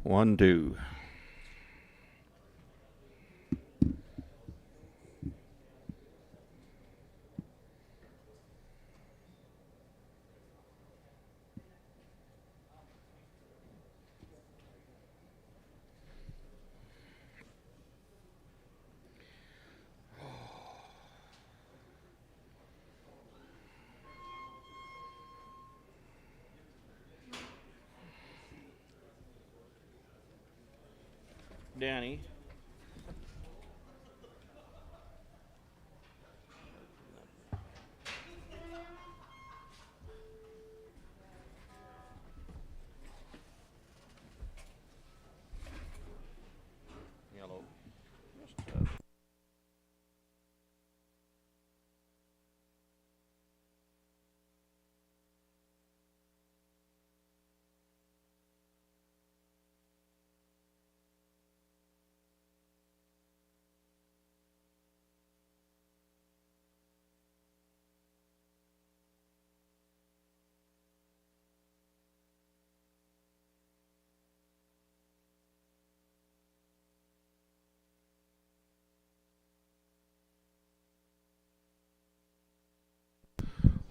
One, two. Danny. Yellow.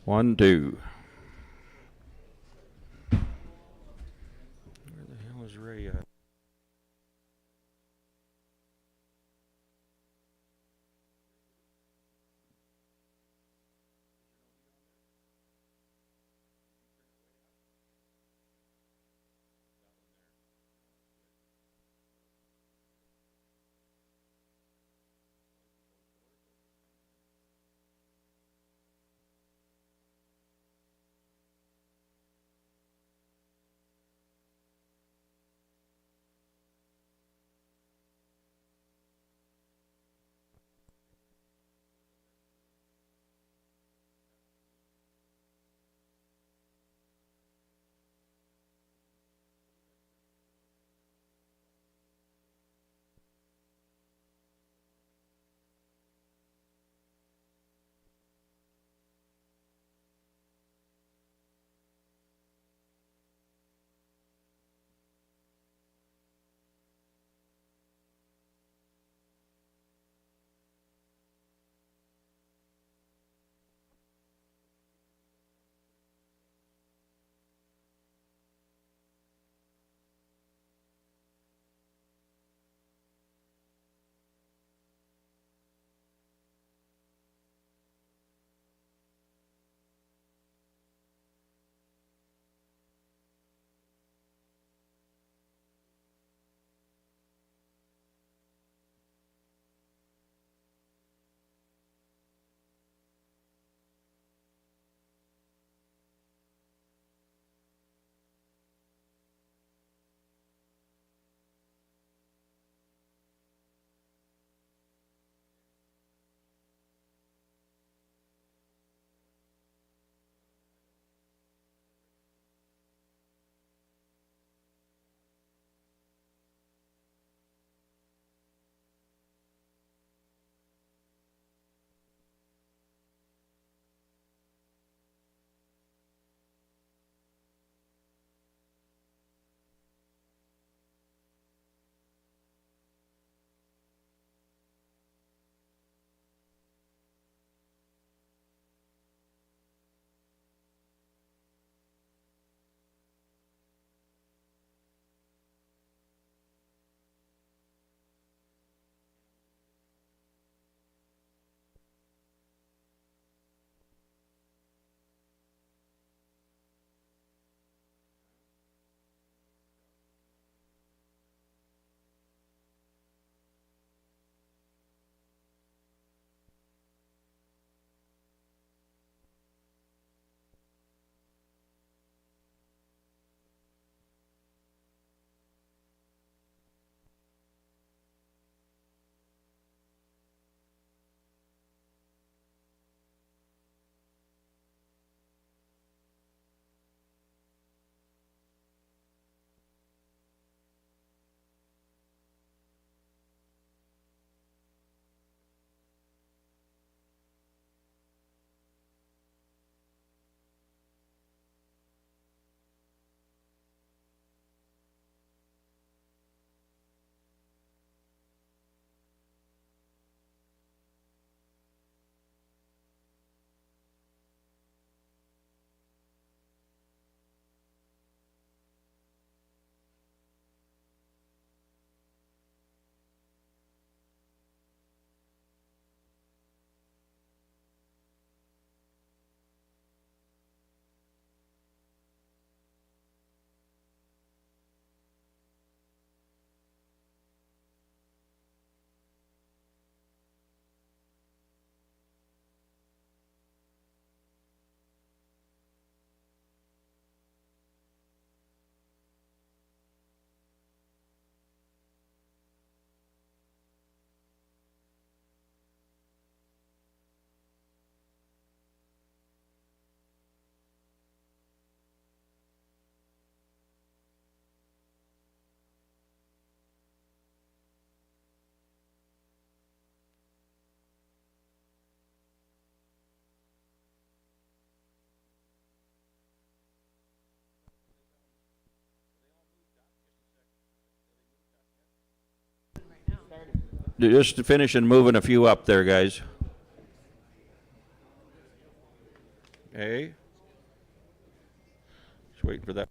One, two. Where the hell is Ray at? Just to finish and moving a few up there, guys. Okay. Just waiting for that.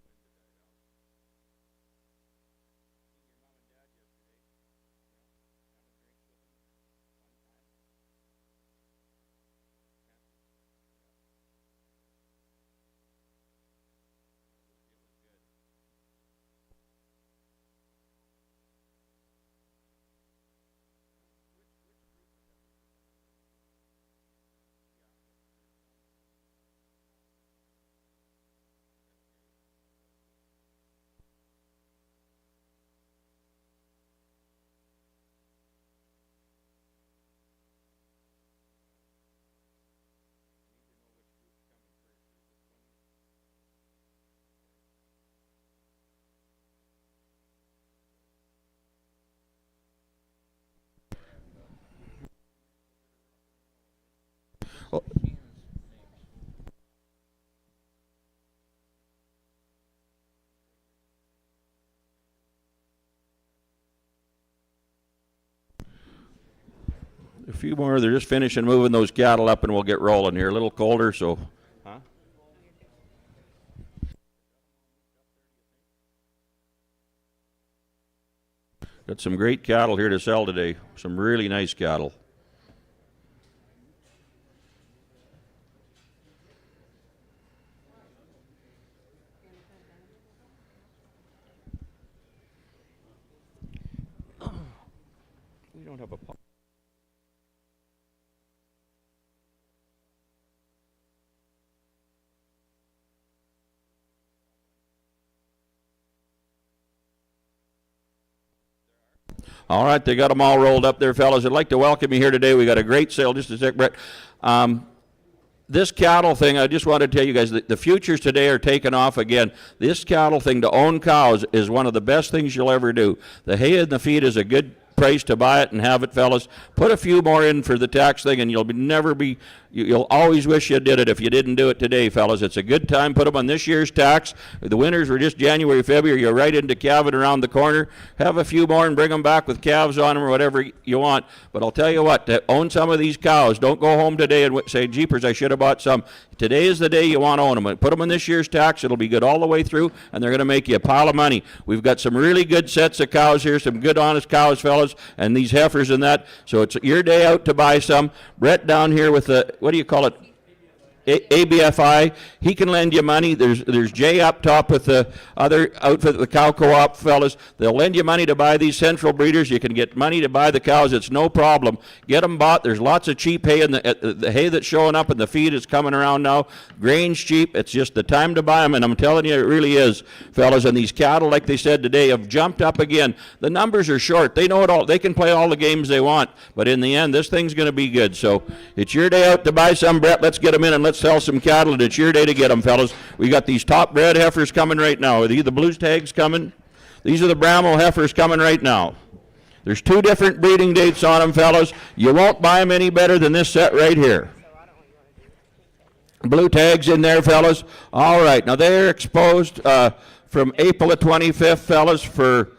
A few more. They're just finishing moving those cattle up, and we'll get rolling here. A little colder, so. Huh? Got some great cattle here to sell today. Some really nice cattle. We don't have a. All right, they got them all rolled up there, fellas. I'd like to welcome you here today. We got a great sale. Just a sec, Brett. This cattle thing, I just want to tell you guys that the futures today are taking off again. This cattle thing, to own cows, is one of the best things you'll ever do. The hay and the feed is a good price to buy it and have it, fellas. Put a few more in for the tax thing, and you'll always wish you did it if you didn't do it today, fellas. It's a good time. Put them on this year's tax. The winters were just January, February. You're right into calving around the corner. Have a few more and bring them back with calves on them or whatever you want. But I'll tell you what, to own some of these cows, don't go home today and say, jeepers, I should have bought some. Today is the day you want to own them. Put them in this year's tax. It'll be good all the way through, and they're going to make you a pile of money. We've got some really good sets of cows here, some good, honest cows, fellas, and these heifers and that. So it's your day out to buy some. Brett down here with the, what do you call it? ABFI, he can lend you money. There's Jay up top with the other outfit, the cow co-op fellas. They'll lend you money to buy these central breeders. You can get money to buy the cows. It's no problem. Get them bought. There's lots of cheap hay, and the hay that's showing up and the feed is coming around now. Grain's cheap. It's just the time to buy them, and I'm telling you, it really is, fellas. And these cattle, like they said today, have jumped up again. The numbers are short. They know it all. They can play all the games they want, but in the end, this thing's going to be good. So it's your day out to buy some, Brett. Let's get them in and let's sell some cattle, and it's your day to get them, fellas. We got these top bred heifers coming right now. Are these the Blues tags coming? These are the Bramwell heifers coming right now. There's 2 different breeding dates on them, fellas. You won't buy them any better than this set right here. Blue tags in there, fellas. All right, now they're exposed from April the 25th, fellas, for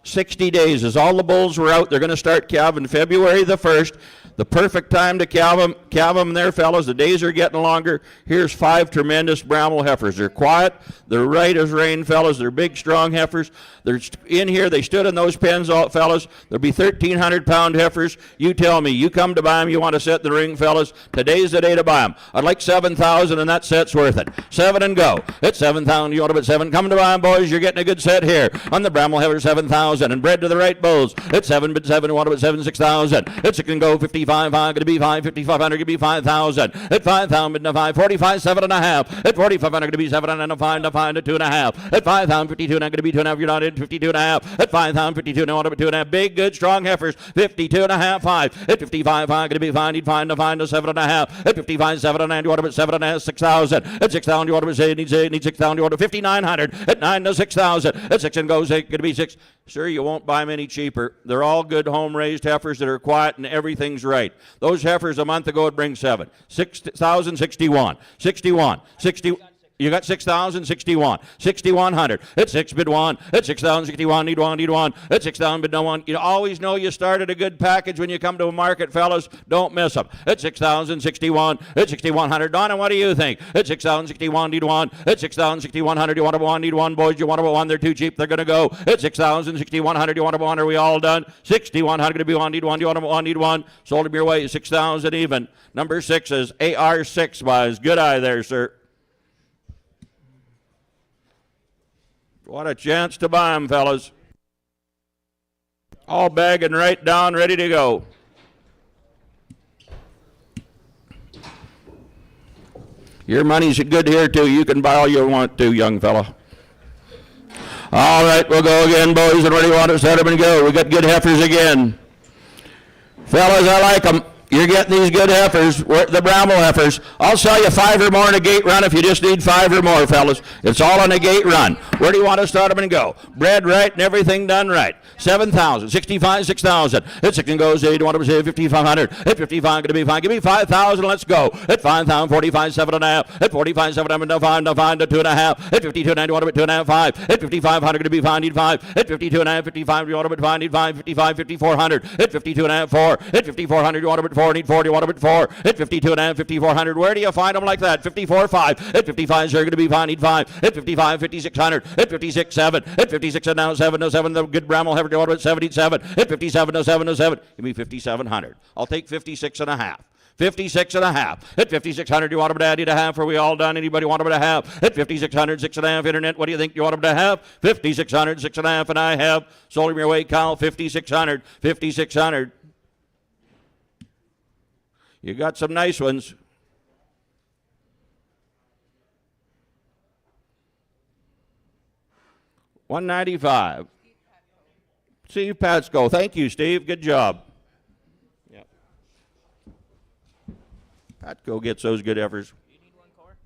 60 days. As all the bulls were out, they're going to start calving February the 1st. The perfect time to calve them there, fellas. The days are getting longer. Here's 5 tremendous Bramwell heifers. They're quiet. They're right as rain, fellas. They're big, strong heifers. They're in here. They stood in those pens, fellas. There'll be 1,300-pound heifers. You tell me. You come to buy them. You want to set the ring, fellas. Today's the day to buy them. I'd like 7,000, and that set's worth it. 7 and go. It's 7,000. You want to bet 7? Come to buy them, boys. You're getting a good set here. On the Bramwell heifer, 7,000. And bred to the right bulls. It's 7, but 7. You want to bet 7, 6,000. It's going to go 55. 5, going to be 5, 5,500, going to be 5,000. At 5,000, to 5, 45, 7.5. At 4,500, going to be 7 and a 5, to 5 to 2.5. At 5,000, 52, now going to be 2.5. You're not in 52.5. At 5,000, 52, now want to be 2.5. Big, good, strong heifers. 52.5, 5. At 55, 5, going to be 5. Need 5 to 7.5. At 55, 7.5. You want to be 7.5, 6,000. At 6,000, you want to be 8. Need 6,000. You want to 5,900. At 9 to 6,000. At 6 and goes 8, going to be 6. Sir, you won't buy them any cheaper. They're all good home-raised heifers that are quiet and everything's right. Those heifers a month ago would bring 7. 6,061. 61. 60. You got 6,000, 61, 6,100. It's 6 bid 1. It's 6,000, 61, need 1, need 1. It's 6,000 bid no 1. You always know you started a good package when you come to a market, fellas. Don't miss them. It's 6,000, 61. It's 6,100. Donna, what do you think? It's 6,000, 61, need 1. It's 6,000, 6,100. You want a 1, need 1. Boys, you want a 1. They're too cheap. They're going to go. It's 6,000, 6,100. You want a 1. Are we all done? 6,100 going to be 1, need 1. You want a 1, need 1. Sold him your way. 6,000 even. Number 6 is AR6 was. Good eye there, sir. What a chance to buy them, fellas. All bagging right down, ready to go. Your money's good here, too. You can buy all you want to, young fella. All right, we'll go again, boys, and where do you want to set them and go? We got good heifers again. Fellas, I like them. You're getting these good heifers, the Bramble heifers. I'll sell you 5 or more in a gate run if you just need 5 or more, fellas. It's all in a gate run. Where do you want to start them and go? Bred right and everything done right. 7,000, 65, 6,000. It's 6 and goes 8. You want to say 5,500. At 55, going to be fine. Give me 5,000. Let's go. At 5,000, 45, 7.5. At 45, 7, no 5, no 5, no 2.5. At 52, 9, you want to be 2.5, 5. At 5,500, going to be fine. Need 5. At 52, 9, 55, you want to be fine. Need 5. 55, 5,400. At 52, 9, 4. At 5,400, you want to be 4. Need 4. You want to be 4. At 52, 9, 5,400. Where do you find them like that? 54, 5. At 55, you're going to be fine. Need 5. At 55, 5,600. At 56, 7. At 56, and now 7, no 7. The good Bramble heifer, you want to be 77. At 57, no 7, no 7. Give me 5,700. I'll take 56 and a half. 56 and a half. At 5,600, you want them to add it a half? Are we all done? Anybody want them to have? At 5,600, 6 and a half. Internet, what do you think you want them to have? 5,600, 6 and a half, and I have. Sold him your way, Kyle. 5,600, 5,600. You got some nice ones. $195. Steve Patsko. Thank you, Steve. Good job. Yep. Patko gets those good efforts. You need one, Core?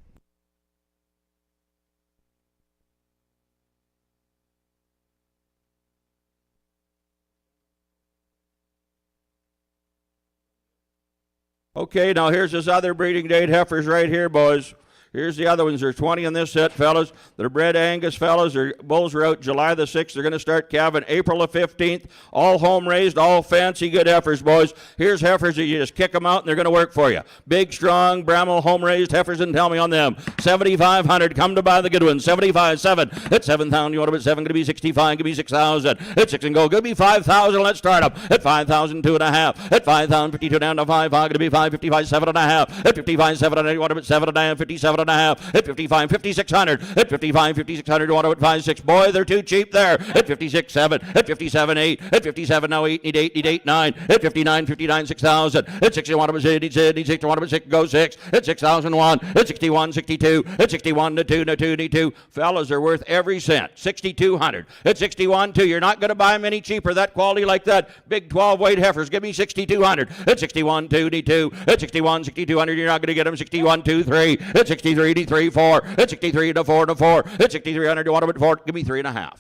Okay, now here's this other breeding date heifers right here, boys. Here's the other ones. There's 20 in this set, fellas. They're bred Angus, fellas. Their bulls are out July the 6th. They're going to start calving April the 15th. All home raised, all fancy, good heifers, boys. Here's heifers that you just kick them out and they're going to work for you. Big, strong, Bramble home raised heifers, and tell me on them. 7,500. Come to buy the good ones. 75, 7. At 7,000, you want to bet 7. Going to be 65. Give me 6,000. At 6 and go. Give me 5,000. Let's start them. At 5,000, 2.5. At 5,000, 52 down to 5. Going to be 5. 55, 7.5. At 55, 7. You want to bet 7.5. 57 and a half. At 55, 5,600. At 55, 5,600. You want to bet 5, 6. Boy, they're too cheap there. At 56, 7. At 57, 8. At 57, now 8. Need 8. Need 8, 9. At 59, 59, 6,000. At 60, you want to bet 6. Need 6. You want to bet 6. Go 6. At 6,001. At 61, 62. At 61, no 2. No 2. Need 2. Fellas are worth every cent. 6,200. At 61, 2. You're not going to buy them any cheaper. That quality like that. Big 12 weight heifers. Give me 6,200. At 61, 2. Need 2. At 61, 6,200. You're not going to get them. 61, 2, 3. At 63, need 3, 4. At 63, no 4, no 4. At 6,300, you want them at 4. Give me 3.5.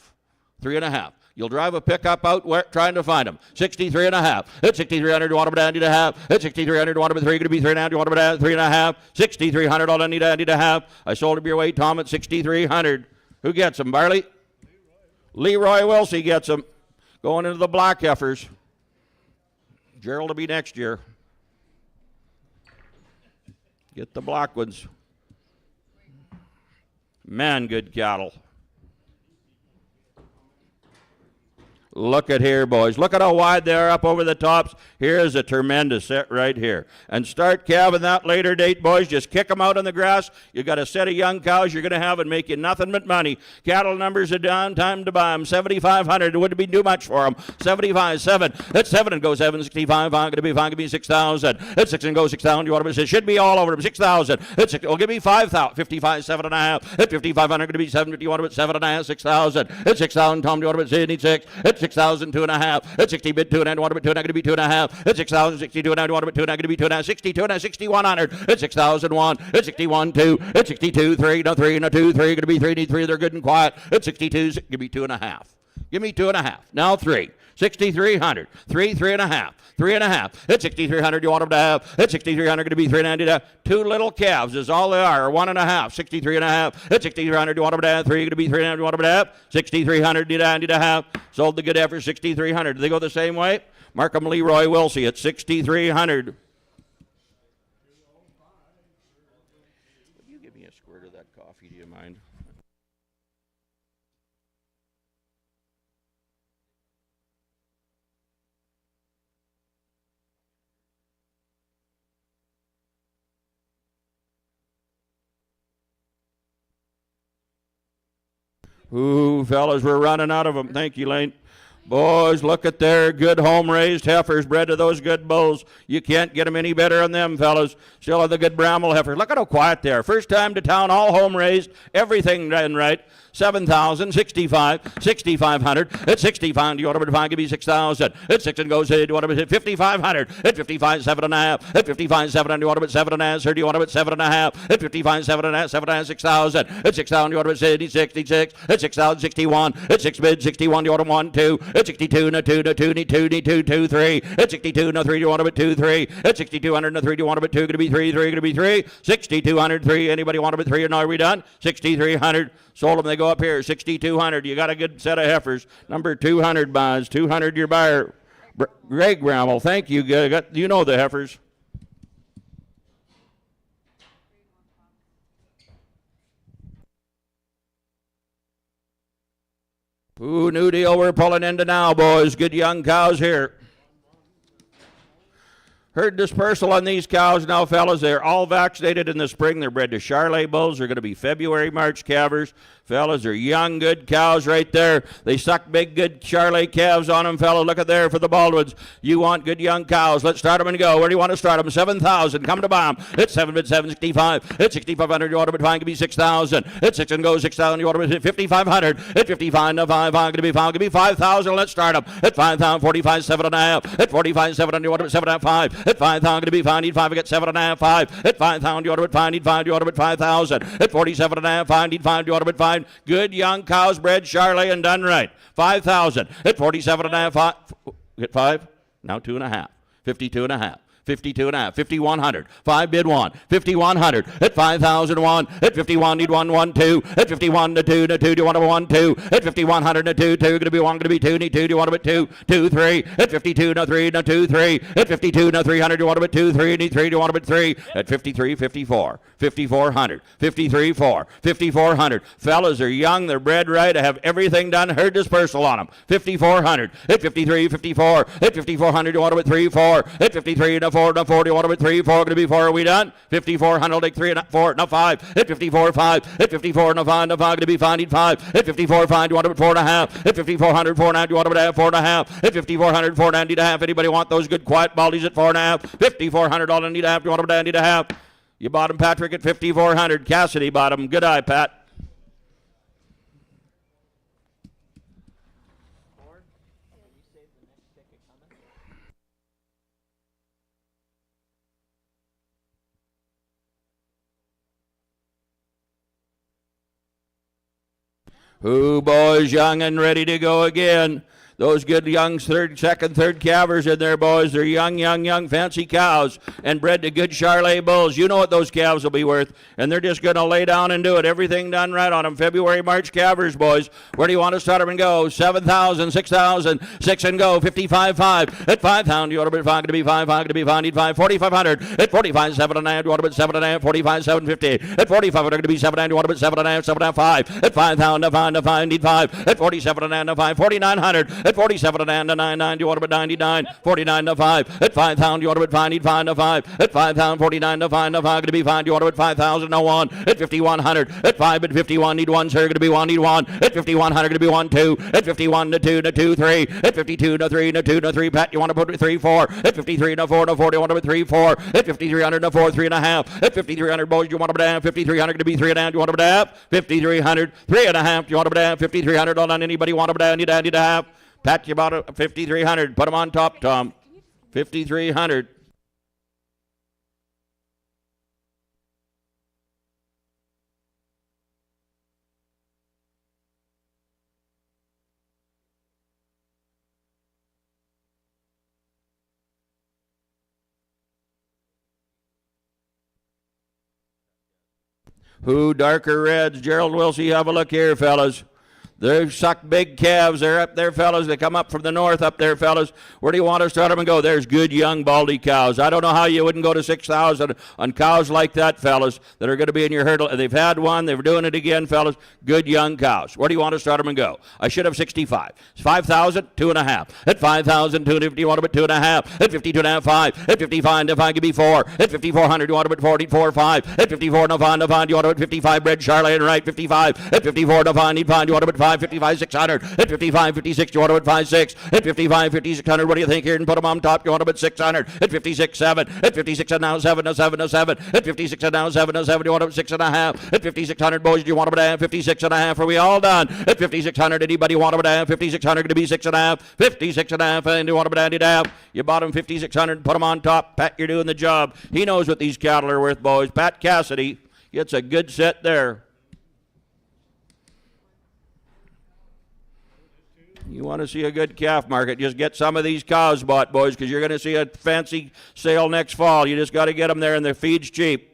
3.5. You'll drive a pickup out trying to find them. 63 and a half. At 6,300, you want them at Andy to have. At 6,300, you want them at 3. Going to be 3.5. You want them at 3.5. 6,300, all I need Andy to have. I sold him your way, Tom, at 6,300. Who gets them, Barley? Leroy Wilsey gets them. Going into the black heifers. Gerald will be next year. Get the black ones. Man, good cattle. Look at here, boys. Look at how wide they are up over the tops. Here is a tremendous set right here. And start calving that later date, boys. Just kick them out on the grass. You got a set of young cows you're going to have and make you nothing but money. Cattle numbers are down. Time to buy them. 7,500. It wouldn't be too much for them. 75, 7. At 7 and go 7. 65. I'm going to be fine. Give me 6,000. At 6 and go 6,000. You want to be? It should be all over them. 6,000. At 6. Well, give me 5,000. 55, 7.5. At 5,500. Going to be 7. You want to be 7.5. 6,000. At 6,000. Tom, do you want to be? Need 6. At 6,000, 2.5. At 60 bid 2.5. You want to be 2.5. Going to be 2.5. At 6,000, 62 and you want to be 2.5. Going to be 2.5. 62 and 6,100. At 6,001. At 61, 2. At 62, 3. No 3. No 2. 3. Going to be 3. Need 3. They're good and quiet. At 62, give me 2.5. Give me 2.5. Now 3. 6,300. 3, 3.5. 3.5. It's 6,300. You want them to have? It's 6,300. Going to be 3.90. Two little calves is all they are. 1.5. 63.5. It's 6,300. You want them to have? 3 going to be 3.90. You want them to have? 6,300. Need to have. Sold the good effort. 6,300. Do they go the same way? Markham Leroy Wilsey at 6,300. Would you give me a squirt of that coffee? Do you mind? Ooh, fellas, we're running out of them. Thank you, Lane. Boys, look at their good home-raised heifers bred to those good bulls. You can't get them any better than them, fellas. Still have the good Bramble heifers. Look at how quiet they are. First time to town, all home-raised, everything done right. 7,000, 65, 6,500. It's 65. You want to find? Give me 6,000. It's 6 and goes. You want to hit 5,500. At 55, 7.5. At 55, 7. You want to bet 7.5. Sir, do you want to bet 7.5? At 55, 7.5. 7.5, 6,000. At 6,000. You want to bet 66. At 6,000, 61. At 6 bid 61. You want to 1, 2. At 62, no 2, no 2, need 2, need 2, 2, 3. At 62, no 3. You want to bet 2, 3. At 6,200, no 3. You want to bet 2. Going to be 3, 3. Going to be 3. 6,200, 3. Anybody want to bet 3 or no? Are we done? 6,300. Sold them. They go up here. 6,200. You got a good set of heifers. Number 200 buys. 200 your buyer. Greg Bramble. Thank you. You know the heifers. Ooh, new deal we're pulling into now, boys. Good young cows here. Herd dispersal on these cows now, fellas. They're all vaccinated in the spring. They're bred to Charolais bulls. They're going to be February, March calvers. Fellas, they're young, good cows right there. They suck big, good Charolais calves on them, fellas. Look at there for the Baldwins. You want good young cows. Let's start them and go. Where do you want to start them? 7,000. Come to bomb. It's 7 bid 765. It's 6,500. You want to bid 5. Give me 6,000. It's 6 and go 6,000. You want to bid 5,500. At 55 no 5. I'm going to be 5. Give me 5,000. Let's start them. At 5,000. 45 7.5. At 45 7. You want to bid 7.5. At 5,000. Going to be 5. Need 5. I get 7.5. 5. At 5,000. You want to bid 5. Need 5. You want to bid 5,000. At 47.5. 5. Need 5. You want to bid 5. Good young cows bred Charolais and done right. 5,000 at 47.5. 5. Get 5. Now 2.5. 52.5. 52.5. 5,100. 5 bid 1. 5,100 at 5,001. At 51 need 1 1 2. At 51 to 2 to 2. Do you want to 1 2? At 5,100 to 2 2. Going to be 1. Going to be 2. Need 2. Do you want to bet 2 2 3? At 52 no 3 no 2 3. At 52 no 300. Do you want to bet 2 3? Need 3. Do you want to bet 3? At 53 54. 5,400. 53 4. 5,400. Fellas are young. They're bred right. I have everything done. Herd dispersal on them. 5,400. At 53 54. At 5,400. Do you want to bet 3 4? At 53 no 4 no 4. Do you want to bet 3 4? Going to be 4. Are we done? 5,400. I'll take 3 and 4 no 5. At 54 5. At 54 no 5 no 5. Going to be 5. Need 5. At 54 5. Do you want to bet 4.5? At 5,400 4.5. Do you want to bet 4.5? At 5,400 4.5. Anybody want those good quiet baldies at 4.5? 5,400. All I need a half. Do you want to bet 1.5? You bought him, Patrick, at 5,400. Cassidy bought him. Good eye, Pat. Who, boys, young and ready to go again. Those good young second, third calvers in there, boys. They're young, fancy cows and bred to good Charolais bulls. You know what those calves will be worth, and they're just going to lay down and do it. Everything done right on them. February, March calvers, boys. Where do you want to start them and go? 7,000, 6,000, 6 and go. 55 5. At 5,000, you want to bid 5, going to be 5, 5, going to be 5, need 5. 4,500. At 45 7.5, you want to bid 7.5. 45 750. At 45, going to be 7.5, you want to bid 7.5, 7.5. 5. At 5,000, no 5, no 5, need 5. At 47.5, no 5. 4,900. At 47 and 99, do you want to bet 99? 49 to 5. At 5,000, you want to bet 5, need 5 to 5. At 5,000, 49 to 5 to 5, going to be 5. Do you want to bet 5,000? No 1. At 5,100. At 5, at 51, need 1, sir. Going to be 1, need 1. At 5,100, going to be 1, 2. At 51 to 2, to 2, 3. At 52 to 3, to 2, to 3. Pat, you want to put 3, 4. At 53 to 4, to 4. Do you want to bet 3, 4? At 5,300 to 4, 3.5. At 5,300, boys, do you want to bet 5,300 to be 3.5. Do you want to bet 5,300, 3.5. Do you want to bet 5,300? Hold on, anybody want to bet need to have? Pat, you bought a 5,300. Put them on top, Tom. 5,300. Who darker reds? Gerald Wilsey, have a look here, fellas. They've sucked big calves. They're up there, fellas. They come up from the north up there, fellas. Where do you want to start them and go? There's good young baldy cows. I don't know how you wouldn't go to 6,000 on cows like that, fellas, that are going to be in your herd. They've had one. They're doing it again, fellas. Good young cows. Where do you want to start them and go? I should have 65. 5,000, 2.5. At 5,000, 250, you want them at 2.5. At 52.5, 5. At 55, if I give me 4. At 5,400, you want them at 44, 5. At 54, no fine, you want them at 55. Bred Charlie and right, 55. At 54, no fine, you want them at 5. 55, 600. At 55, 56, you want them at 5, 6. At 55, 5600, what do you think here? And put them on top, you want them at 600. At 56, 7. At 56, and now 7, no 7, no 7. At 56, and now 7, no 7, you want them at 6.5. At 5600, boys, do you want them at 56.5? Are we all done? At 5600, anybody want them at 5600 to be 6.5? 56.5, and you want them at you bought them 5600, put them on top. Pat, you're doing the job. He knows what these cattle are worth, boys. Pat Cassidy gets a good set there. You want to see a good calf market, just get some of these cows bought, boys, because you're going to see a fancy sale next fall. You just got to get them there, and the feed's cheap.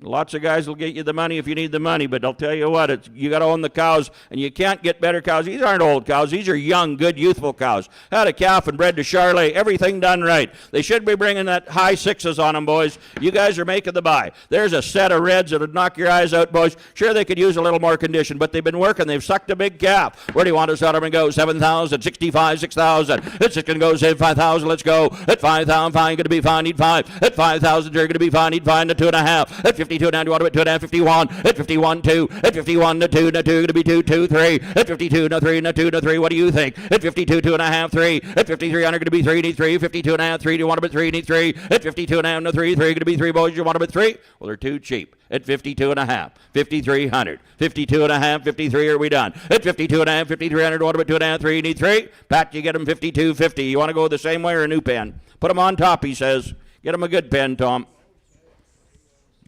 Lots of guys will get you the money if you need the money, but I'll tell you what, you got to own the cows, and you can't get better cows. These aren't old cows. These are young, good, youthful cows. Had a calf and bred to Charlet, everything done right. They should be bringing that high 6s on them, boys. You guys are making the buy. There's a set of reds that would knock your eyes out, boys. Sure, they could use a little more condition, but they've been working. They've sucked a big calf. Where do you want to start them and go? 7,000, 65, 6,000. It's just going to go, say 5,000, let's go. At 5,000, fine, going to be fine, need 5. At 5,000, you're going to be fine, need 5 to 2.5. At 52, now you want to be 2.5, 51. At 51, 2. At 51, no 2, no 2, going to be 2, 2, 3. At 52, no 3, no 2, no 3. What do you think? At 52, 2.5, 3. At 5300, going to be 3, need 3. 52.5, 3. Do you want them at 3, need 3. At 52.5, no 3, 3, going to be 3, boys. You want them at 3? Well, they're too cheap. At 52.5, 5,300. 52.5, 53, are we done? At 52.5, 5,300, want them at 2.5, 3, need 3. Pat, you get them 52.50. You want to go the same way or a new pen? Put them on top, he says. Get them a good pen, Tom.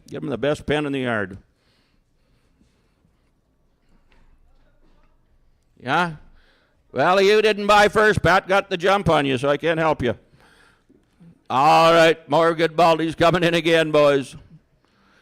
Give them the best pen in the yard. Yeah? Well, you didn't buy first. Pat got the jump on you, so I can't help you. All right, more good baldies coming in again, boys.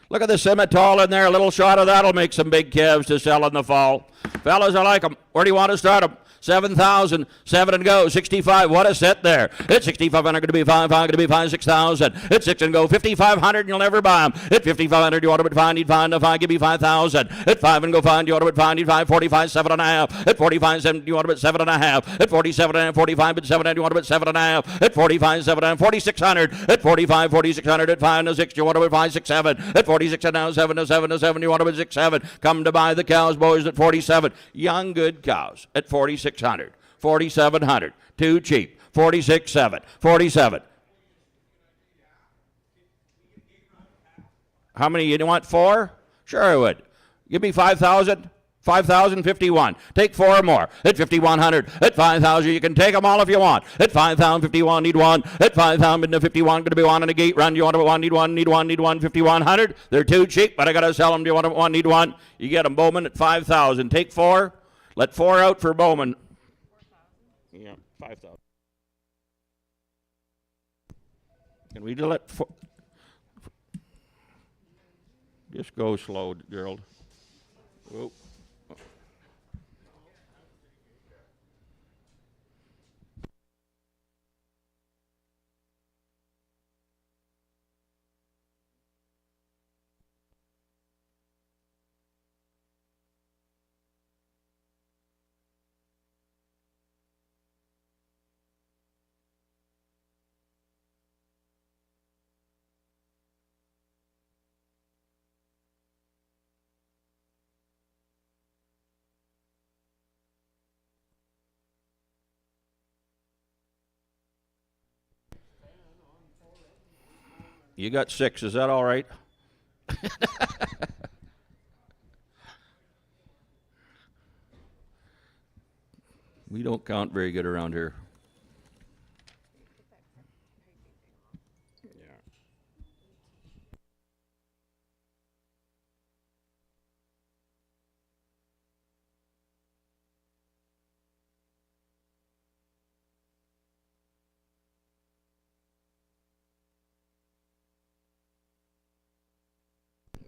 Look at the Simmental in there. A little shot of that'll make some big calves to sell in the fall. Fellas, I like them. Where do you want to start them? 7,000, 7 and go, 65, what a set there. At 6,500, going to be 5, going to be 5, 6,000. At 6 and go, 5,500, and you'll never buy them. At 5,500, you want them at 5, need 5, no 5, give me 5,000. At 5 and go, 5, you want them at 5, need 5, 45, 7.5. At 45, 7, you want them at 7.5. At 47 and 45, at 7, you want them at 7.5. At 45, 7 and 4,600. At 45, 4,600, at 5 and 6, you want them at 5, 6, 7. At 46 and now 7 to 7 to 7, you want them at 6, 7. Come to buy the cows, boys, at 47. Young, good cows at 4,600. 4,700, too cheap. 46, 7, 47. How many? You want 4? Sure I would. Give me 5,000. 5,051. Take 4 more. At 5,100. At 5,000. You can take them all if you want. At 5,051. Need 1. At 5,051. Going to be 1 in a gate run. You want 1? Need 1. Need 1. Need 1. 5,100. They're too cheap, but I got to sell them. Do you want 1? Need 1. You get them. Bowman at 5,000. Take 4. Let 4 out for Bowman. Yeah, 5,000. Can we let 4? Just go slow, Gerald. Whoop. You got 6. Is that all right? We don't count very good around here.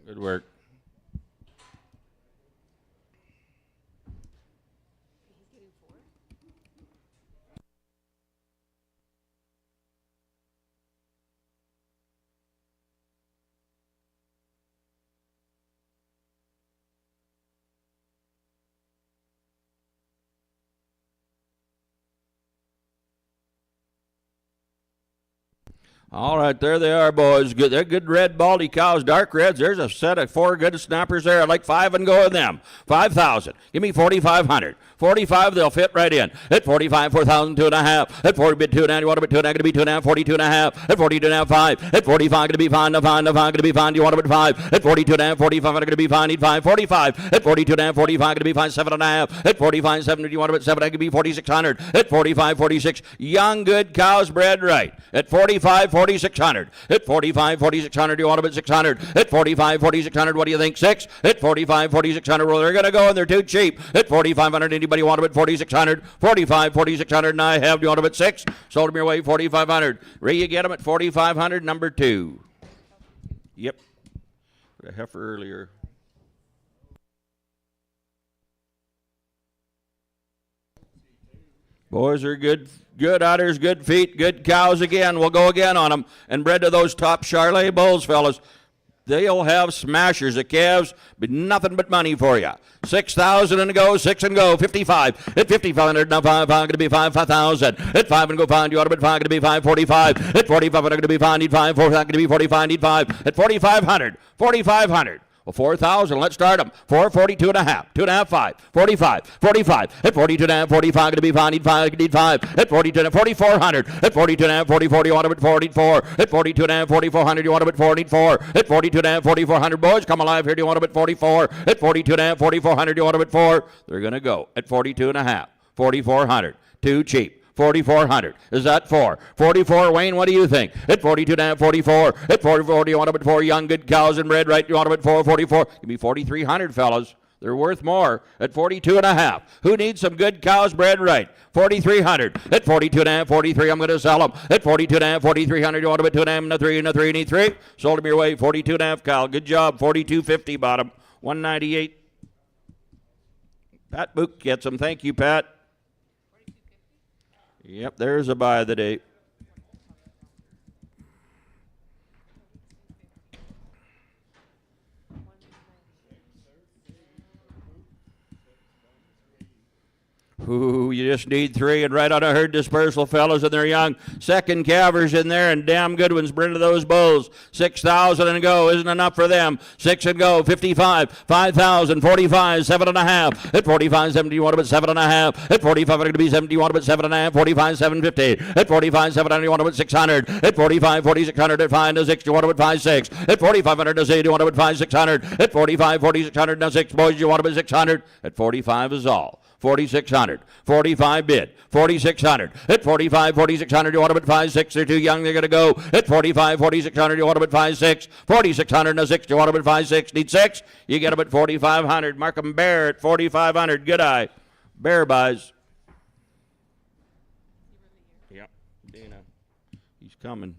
Good work. All right, there they are, boys. Good, they're good red baldy cows, dark reds. There's a set of 4 good snappers there. I'd like 5 and go with them. 5,000. Give me 4,500. 45, they'll fit right in. At 45, 4,000, 2.5. At 40, bid 2.5. You want to bid 2.5? Going to be 2.5. 42.5. At 42.5, 5. At 45, going to be fine. No, fine. No, fine. Going to be fine. You want to bid 5? At 42.5, 45, going to be fine. Need 5. 45. At 42.5, 45, going to be fine. 7.5. At 45, 7. You want to bid 7? Going to be 4,600. At 45, 46. Young, good cows bred right. At 45, 4,600. At 45, 4,600. You want to bid 600. At 45, 4,600. What do you think? 6. At 45, 4,600. Well, they're going to go and they're too cheap. At 4,500. Anybody want to bid 4,600? 45, 4,600. And I have. Do you want to bid 6? Sold them your way 4,500. Ray, you get them at 4,500. Number 2. Yep. Put a heifer earlier. Boys are good udders, good feet, good cows again. We'll go again on them. And bred to those top Charlet bulls, fellas. They'll have smashers. The calves be nothing but money for you. 6,000 and go, 6 and go, 55. At 5,500, now 5, going to be 5,000. At 5 and go, 5, you ought to bid 5, going to be 545. At 45, going to be 5, need 5, 4, going to be 45, need 5. At 4,500, 4,500. Well, 4,000. Let's start them. 4, 42 and a half. 2.5, 5. 45. 45. At 42 and a half, 45. Going to be fine. Need 5. Need 5. At 42 and a half, 4,400. At 42 and a half, 44. You want to bid 4. Need 4. At 42 and a half, 4,400. You want to bid 4. Need 4. At 42 and a half, 4,400. Boys, come alive here. Do you want to bid 44? At 42 and a half, 4,400. You want to bid 4? They're going to go at 42 and a half. 4,400. Too cheap. 4,400. Is that 4? 44, Wayne, what do you think? At 42 and a half, 44. At 44, do you want to bid 4? Young, good cows and red, right? You want to bid 4, 44? Give me 4,300, fellas. They're worth more at 42 and a half. Who needs some good cows bred right? 4,300. At 42 and a half, 43, I'm going to sell them. At 42 and a half, 4,300, you want to bid 2 and a half, and a 3, and a 3, need 3. Sold them your way, 42 and a half, Kyle. Good job, 42.50 bottom, 198. Pat Book gets them. Thank you, Pat. Yep, there's a buy of the day. Ooh, you just need 3, and right on a herd dispersal, fellas, and they're young. Second calvers in there, and damn good ones. Bring to those bulls. 6,000 and go. Isn't enough for them. 6 and go. 55. 5,000. 45. 7.5. At 45, 70, you want to bid 7.5. At 45, going to be 70, you want to bid 7.5. 45, 750. At 45, 700, you want to bid 600. At 45, 4,600. At 5 to 6, you want to bid 5.6. At 4,500 to 6, you want to bid 5,600. At 45, 4,600 to 6, boys, you want to bid 600. At 45 is all. 4,600. 45 bid. 4,600. At 45, 4,600, you want to bid 5.6. They're too young. They're going to go. At 45, 4,600, you want to bid 5.6. 4,600 and a 6, you want to bid 5.6. Need 6. You get them at 4,500. Markham Bear at 4,500. Good eye. Bear buys. Yep. Dana. He's coming.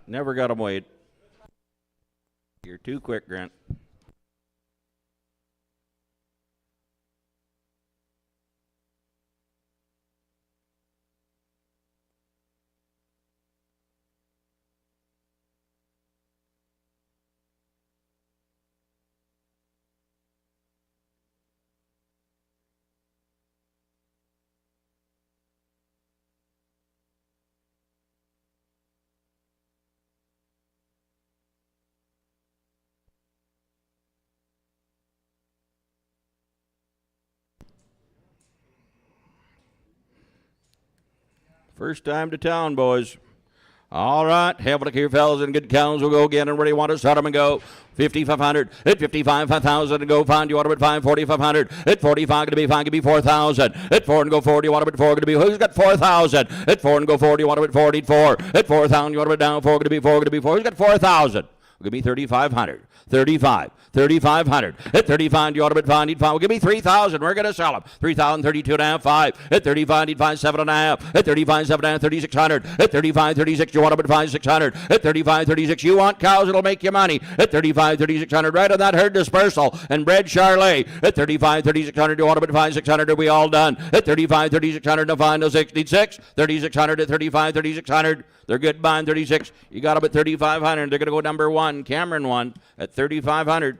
Never got him weighed. You're too quick, Grant. First time to town, boys. All right, have a look here, fellas, and good cows. We'll go again, and ready, want to start them and go. 5,500 at 55, 5,000 and go. Find you want to bet 5, 4,500 at 45. Going to be 5, give me 4,000 at 4 and go 40. You want to bet 4? Going to be who's got 4,000 at 4 and go 40. You want to bet 44 at 4,000. You want to bet down 4? Going to be 4? Going to be 4? Who's got 4,000? Give me 3,500. 35, 3,500 at 35. You ought to bet 5. Need 5. Well, give me 3,000. We're going to sell them. 3,000, 32 and a half, 5 at 35. Need 5, 7 and a half at 35, 7 and a half, 3,600 at 35, 36. You want to bet 5, 600 at 35, 36. You want cows? It'll make you money at 35, 3,600. Right on that herd dispersal and bred Charlet at 35, 3,600. You want to bet 5, 600. Are we all done at 35, 3,600 to find 66, 3,600 at 35, 3,600. They're good buying 36. You got them at 3,500. They're going to go number 1. Cameron 1 at 3,500.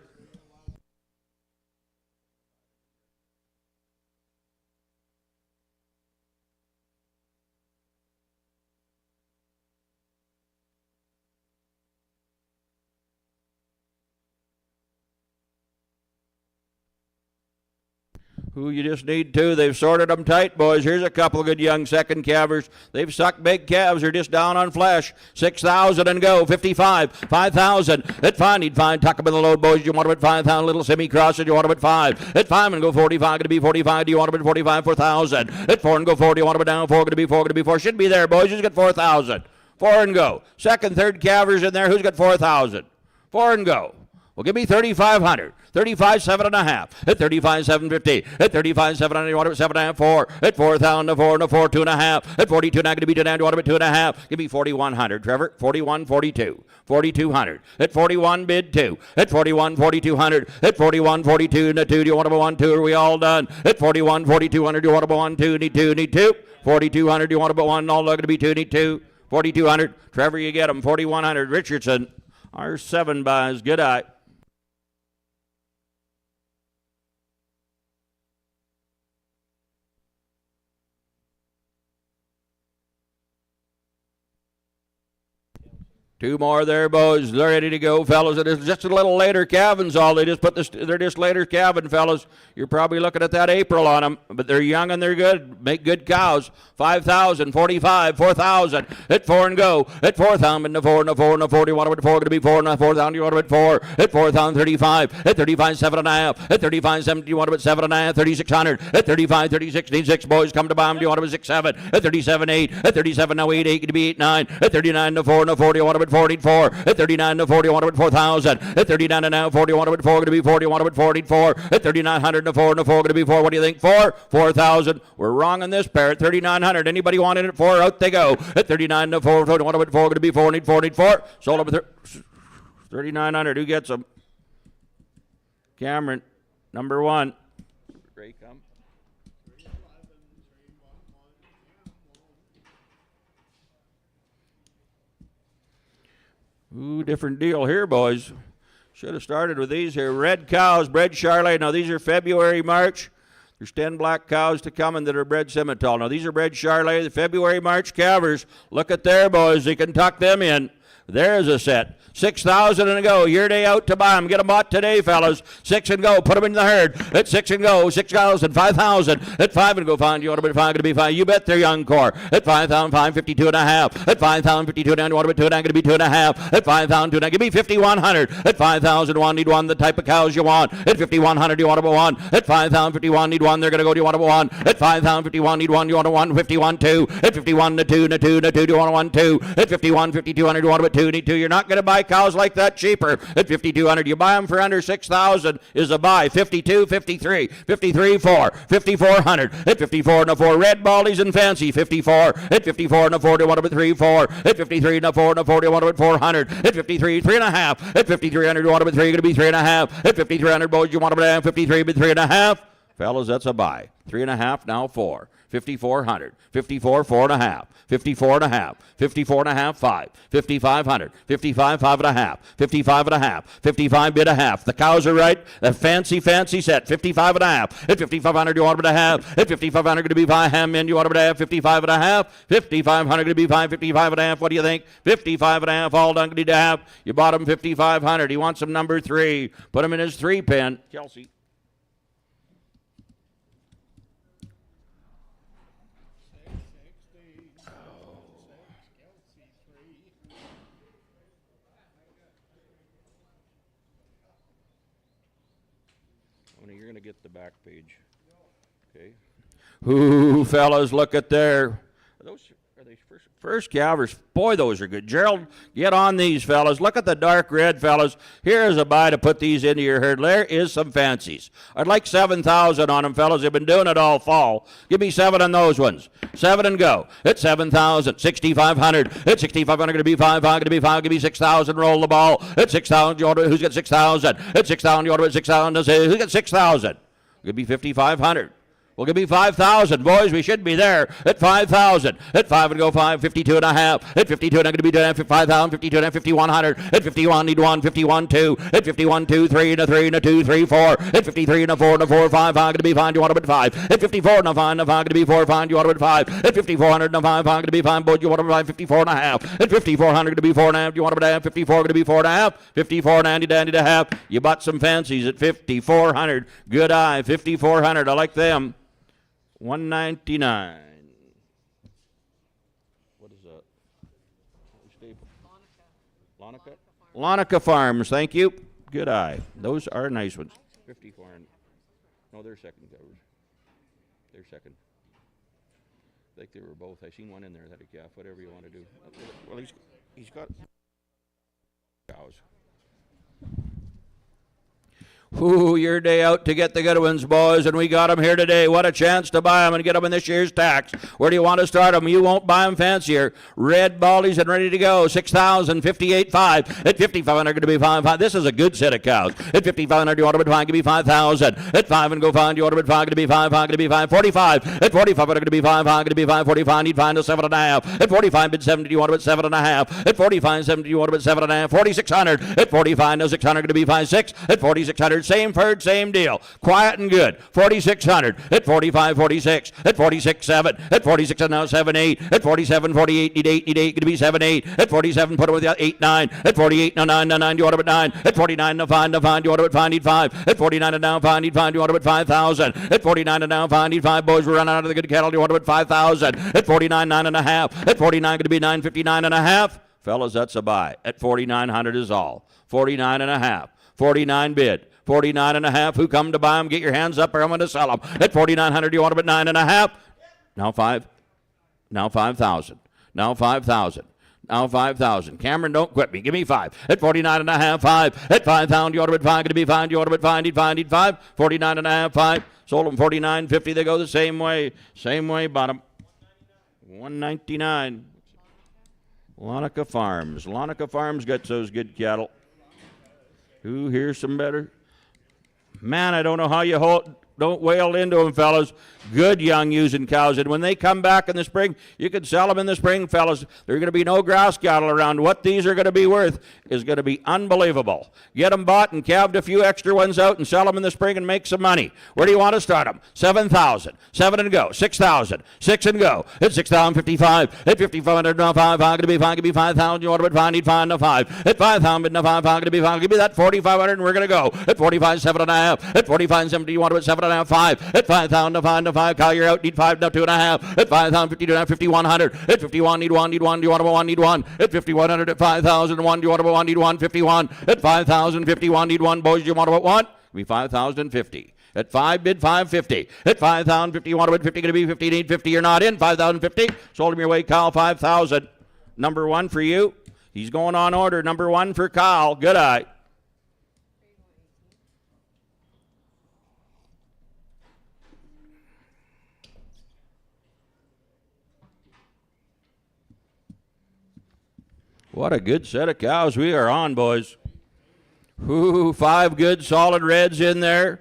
Who you just need to. They've sorted them tight, boys. Here's a couple of good young second calvers. They've sucked big calves. They're just down on flesh. 6,000 and go. 55. 5,000. At 5. Need 5. Tuck them in the load, boys. You want to bet 5,000. Little semi-crosses. You want to bet 5. At 5 and go 45. Going to be 45. Do you want to bet 45? 4,000. At 4 and go 40. You want to bet down 4? Going to be 4? Going to be 4? Should be there, boys. Who's got 4,000? 4 and go. Second, third calvers in there. Who's got 4,000? 4 and go. Well, give me 3,500. 35, 7 and a half. At 35, 750. At 35, 700. You want to bet 7 and a half, 4. At 4,000 to 4 and a 4, 2 and a half. At 42, not going to be 2 and a half. You want to bet 2 and a half. Give me 4,100. Trevor, 41, 42. 4,200. At 41, bid 2. At 41, 4,200. At 41, 42 and a 2. Do you want to bet 1, 2? Are we all done? At 41, 4,200. Do you want to bet 1, 2? Need 2, need 2. 4,200. Do you want to bet 1? All going to be 2, need 2. 4,200. Trevor, you get them. 4,100. Richardson, our 7 buys. Good eye. Two more there, boys. They're ready to go, fellas. It is just a little later calvings, all. They're just later calving, fellas. You're probably looking at that April on them, but they're young and they're good. Make good cows. 5,000, 45, 4,000. At 4 and go. At 4,000 and a 4 and a 4 and a 4. Do you want to bet 4? Going to be 4 and a 4,000. You want to bet 4? At 4,000, 35. At 35, 7 and a half. At 35, 7. Do you want to bet 7 and a half? 3,600. At 35, 36. Need 6 boys. Come to buy them. Do you want to bet 6, 7? At 37, 8. At 37, now 8, 8. Going to be 8, 9. At 39 to 4 and a 4. Do you want to bet 44? At 39 to 40, you want to bet 4,000. At 39 and now 40, you want to bet 4? Going to be 40. You want to bet 44? At 3,900 to 4 and a 4. Going to be 4. What do you think? 4? 4,000. We're wrong on this pair. At 3,900. Anybody want it at 4? Out they go. At 39 to 4. You want to bet 4? Going to be 4. Need 4. Need 4. Sold them at 3,900. Who gets them? Cameron, number 1. Ray, come. Ooh, different deal here, boys. Should have started with these here. Red cows, bred Charlet. Now, these are February, March. There's 10 black cows to come and that are bred Simmental. Now, these are bred Charlet, the February, March calvers. Look at there, boys. You can tuck them in. There's a set. 6,000 and a go. Your day out to buy them. Get them bought today, fellas. 6 and go. Put them in the herd. At 6 and go. 6,000. 5,000. At 5 and go. Find you want to bet 5. Going to be 5. You bet they're young core. At 5,000. 552 and a half. At 5,000. 52 and a half. You want to bet 2 and a half. Going to be 2 and a half. At 5,000. 2 and a half. Give me 5,100. At 5,000. 1. Need 1. The type of cows you want. At 5,100. You want to bet 1. At 5,000. 51. Need 1. They're going to go. Do you want to bet 1? At 5,000. 51. Need 1. You want to 1. 51. 2. At 51. To 2. To 2. To 2. Do you want to 1? 2. At 51. 5,200. You want to bet 2. Need 2. You're not going to buy cows like that cheaper. At 5,200, you buy them for under 6,000 is a buy. 52, 53, 53, 4, 5,400. At 54 and a 4, red baldies and fancy. 54. At 54 and a 4, do you want to bet 3, 4. At 53 and a 4 and a 4, do you want to bet 400. At 53, 3 and a half. At 5,300, do you want to bet 3? Going to be 3 and a half. At 5,300, boys, you want to bet 53, but 3 and a half. Fellas, that's a buy. 3 and a half, now 4. 5,400, 54, 4 and a half, 54 and a half, 54 and a half, 5, 5,500, 55, 5 and a half, 55 and a half, 55 bid a half. The cows are right. The fancy set, 55 and a half. At 5,500, you want to half. At 5,500, going to be 5 ham in. You want to half. 55 and a half. 5,500 going to be 5, 55 and a half. What do you think? 55 and a half. All done. Need to have. You bought him 5,500. He wants him number 3. Put him in his 3 pin. Kelsey. Tony, you're going to get the back page. Okay. Ooh, fellas, look at there. Are they first calvers? Boy, those are good. Gerald, get on these, fellas. Look at the dark red, fellas. Here's a buy to put these into your herd. There is some fancies. I'd like 7,000 on them, fellas. They've been doing it all fall. Give me 7 on those ones. 7 and go. It's 7,000. 6,500. It's 6,500. Going to be 5. Going to be 5. Give me 6,000. Roll the ball. It's 6,000. Who's got 6,000? It's 6,000. You order it 6,000. Who's got 6,000? It'll be 5,500. Well, give me 5,000, boys. We should be there at 5,000. At 5 and go 5, 52 and a half. At 52 and I'm going to be down 5,000, 52 and a half, 5,100. At 51, need 1, 51, 2. At 51, 2, 3 and a 3 and a 2, 3, 4. At 53 and a 4 and a 4, 5, I'm going to be fine. You want to bid 5. At 54 and a 5 and a 5, going to be 4, fine. You want to bid 5. At 5,400 and a 5, I'm going to be fine. Boys, you want to bid 54 and a half. At 5,400, going to be 4 and a half. You want to bid 54, going to be 4 and a half. 54, dandy, dandy to half. You bought some fancies at 5,400. Good eye, 5,400. I like them. 199. What is that? Lonica Farms. Thank you. Good eye. Those are nice ones. 54. No, they're second covers. They're second. I think they were both. I seen one in there that had a calf. Whatever you want to do. Well, he's got cows. Ooh, your day out to get the good ones, boys, and we got them here today. What a chance to buy them and get them in this year's tax. Where do you want to start them? You won't buy them fancier. Red ballies and ready to go. 6,000, 58.5. At 5,500, going to be 5. This is a good set of cows. At 5,500, you want to bid 5, give me 5,000. At 5 and go 5, you want to bid 5, going to be 5, going to be 5. 45. At 45, going to be 5, going to be 5. 45, need 5 to 7.5. At 45, bid 70, you want to bid 7.5. At 45, 70, you want to bid 7.5. 4,600. At 45, no 600, going to be 5, 6. At 4,600. Same herd, same deal. Quiet and good. 4,600. At 45, 46. At 46, 7. At 46, and now 7, 8. At 47, 48, need 8, going to be 7, 8. At 47, put it with the 8, 9. At 48, no 9, no 9, you order it 9. At 49, no 5, no 5, you order it 5, need 5. At 49, and now 5, need 5, you order it 5,000. At 49, and now 5, need 5. Boys, we're running out of the good cattle, you order it 5,000. At 49, 9 and a half. At 49, going to be 959 and a half. Fellas, that's a buy. At 4,900 is all. 49 and a half. 49 bid. 49 and a half. Who come to buy them? Get your hands up or I'm going to sell them. At 4,900, you want them at 9 and a half? Now 5. Now 5,000. Now 5,000. Now 5,000. Cameron, don't quit me. Give me 5. At 49 and a half, 5. At 5,000, you order at 5. Going to be 5. You order at 5. Need 5. 49 and a half, 5. Sold them 49.50. They go the same way. Same way, bottom. 199. Lonica Farms. Lonica Farms gets those good cattle. Who here's some better? Man, I don't know how you don't wail into them, fellas. Good young using cows. And when they come back in the spring, you can sell them in the spring, fellas. There are going to be no grass cattle around. What these are going to be worth is going to be unbelievable. Get them bought and calved a few extra ones out and sell them in the spring and make some money. Where do you want to start them? 7,000. 7 and go. 6,000. 6 and go. It's 6,055. At 5,500, no 5. I'm going to be 5. Give me 5,000. You want to bid 5. Need 5. No 5. At 5,000, no 5. I'm going to be 5. Give me that 4,500 and we're going to go. At 45, 7.5. At 45, 70. You want to bid 7.5. 5. At 5,000, no 5. No 5. Collier out. Need 5. No 2.5. At 5,000, 52.5. 5,100. At 51, need 1. Need 1. Do you want to 1? Need 1. At 5,100. At 5,000, 1. Do you want to 1? Need 1. 51. At 5,000, 51. Need 1. Boys, do you want to 1? Be 5,050. At 5, bid 550. At 5,050, you want to bid 50, going to be 50, need 50, you're not in. 5,050, sold him your way, Kyle, 5,000. Number 1 for you. He's going on order. Number 1 for Kyle. Good eye. What a good set of cows we are on, boys. Ooh, 5 good solid reds in there.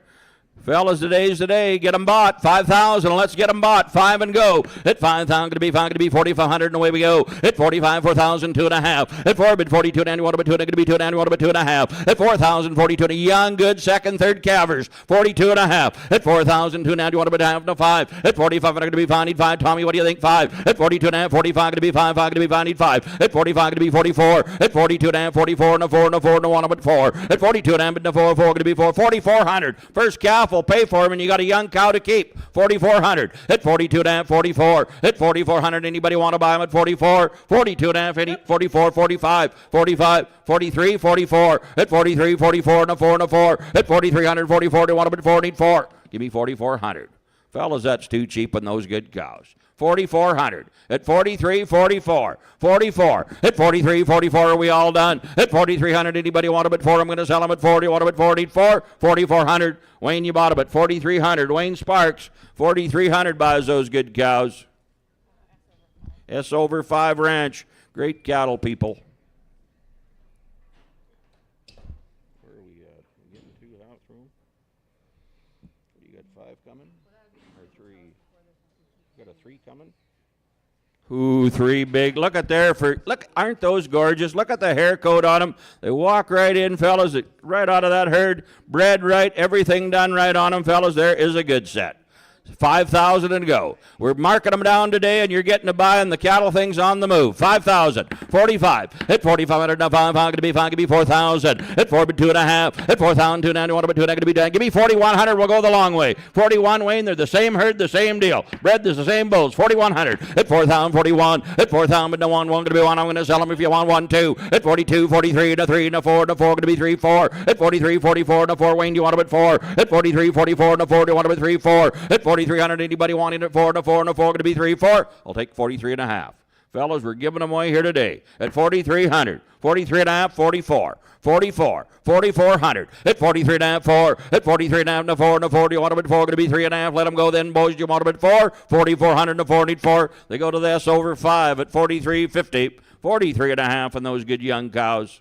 Fellas, today's the day. Get them bought. 5,000. Let's get them bought. 5 and go. At 5,000, going to be 5. Going to be 4,500, and away we go. At 45, 4,000, 2.5. At 4, bid 42, and you want to bid 2, and going to be 2, and you want to bid 2.5. At 4,000, 42, and a young, good second, third calvers. 42.5. At 4,000, 2, and you want to bid half, no 5. At 45, going to be 5, need 5. Tommy, what do you think? 5. At 42.5, 45, going to be 5, going to be 5, need 5. At 45, going to be 44. At 42.5, 44, and a 4, and a 4, and a 1, but 4. At 42.5, and a 4, 4, going to be 4. 4,400. First calf will pay for them, and you got a young cow to keep. 4,400 at 42 and a half, 44 at 4,400. Anybody want to buy them at 44? 42 and a half, 44, 45, 45, 43, 44 at 43, 44 and a 4 and a 4 at 4,300, 44. They want them at 44. Give me 4,400. Fellas, that's too cheap on those good cows. 4,400 at 43, 44, 44 at 43, 44. Are we all done? At 4,300. Anybody want them at 4? I'm going to sell them at 40. Want them at 44? 4,400. Wayne, you bought them at 4,300. Wayne Sparks, 4,300 buys those good cows. S over 5 Ranch. Great cattle people. Where are we at? We getting 2 house room? You got 5 coming? Or 3? You got a 3 coming? Ooh, 3 big. Look at there. Look, aren't those gorgeous? Look at the hair coat on them. They walk right in, fellas, right out of that herd. Bred right, everything done right on them, fellas. There is a good set. 5,000 and go. We're marking them down today, and you're getting to buy, and the cattle thing's on the move. 5,000, 45 at 4,500. Now, I'm going to be fine. Give me 4,000 at 4, but 2.5 at 4,000, 2.90. Want to be 2.90? Going to be done. Give me 4,100. We'll go the long way. 41, Wayne. They're the same herd, the same deal. Bred, there's the same bulls. 4,100 at 4,000, 41 at 4,000. But no one going to be 1. I'm going to sell them if you want 1, 2 at 42, 43 and a 3 and a 4 and a 4. Going to be 3, 4 at 43, 44 and a 4. Wayne, do you want them at 4 at 43, 44 and a 4? Do you want them at 3, 4 at 4,300? Anybody wanting it at 4 and a 4 and a 4? Going to be 3, 4. I'll take 43 and a half. Fellas, we're giving them away here today at 4,300, 43 and a half, 44, 44, 4,400 at 43 and a half, 4 at 43 and a half and a 4 and a 4. Do you want them at 4? Going to be 3 and a half. Let them go then, boys. Do you want them at 4? 4,400 and a 4 need 4. They go to the S over 5 at 43.50, 43 and a half on those good young cows.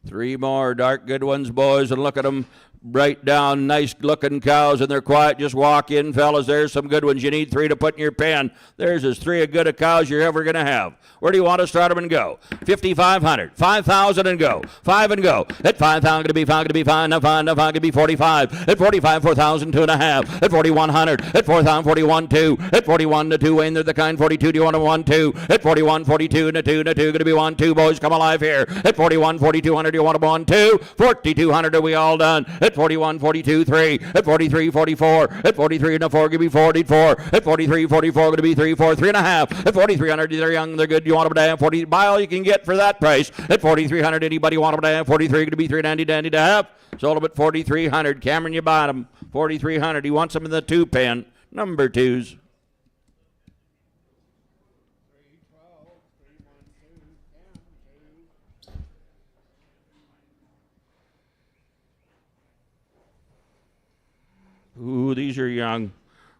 Three more dark good ones, boys, and look at them. Right down, nice looking cows, and they're quiet. Just walk in, fellas. There's some good ones. You need 3 to put in your pen. There's as 3 as good a cows you're ever going to have. Where do you want to start them and go? 5,500, 5,000 and go. 5 and go. At 5,000, going to be 5, going to be 5, now 5, now 5, going to be 45. At 45, 4,000, 2.5. At 4,100, at 4,000, 41, 2. At 41 to 2, Wayne, they're the kind. 42, do you want them 1, 2? At 41, 42 and a 2, and a 2, going to be 1, 2, boys, come alive here. At 41, 4,200, do you want them 1, 2? 4,200, are we all done? At 41, 42, 3. At 43, 44. At 43 and a 4, give me 44. At 43, 44, going to be 3, 4, 3 and a half. At 4,300, they're young, they're good. You want them to have 40? Buy all you can get for that price. At 4,300, anybody want them to have 43? Going to be 3.90, dandy to have. Sold them at 4,300. Cameron, you bought them 4,300. He wants them in the 2 pen, number 2s. Ooh, these are young.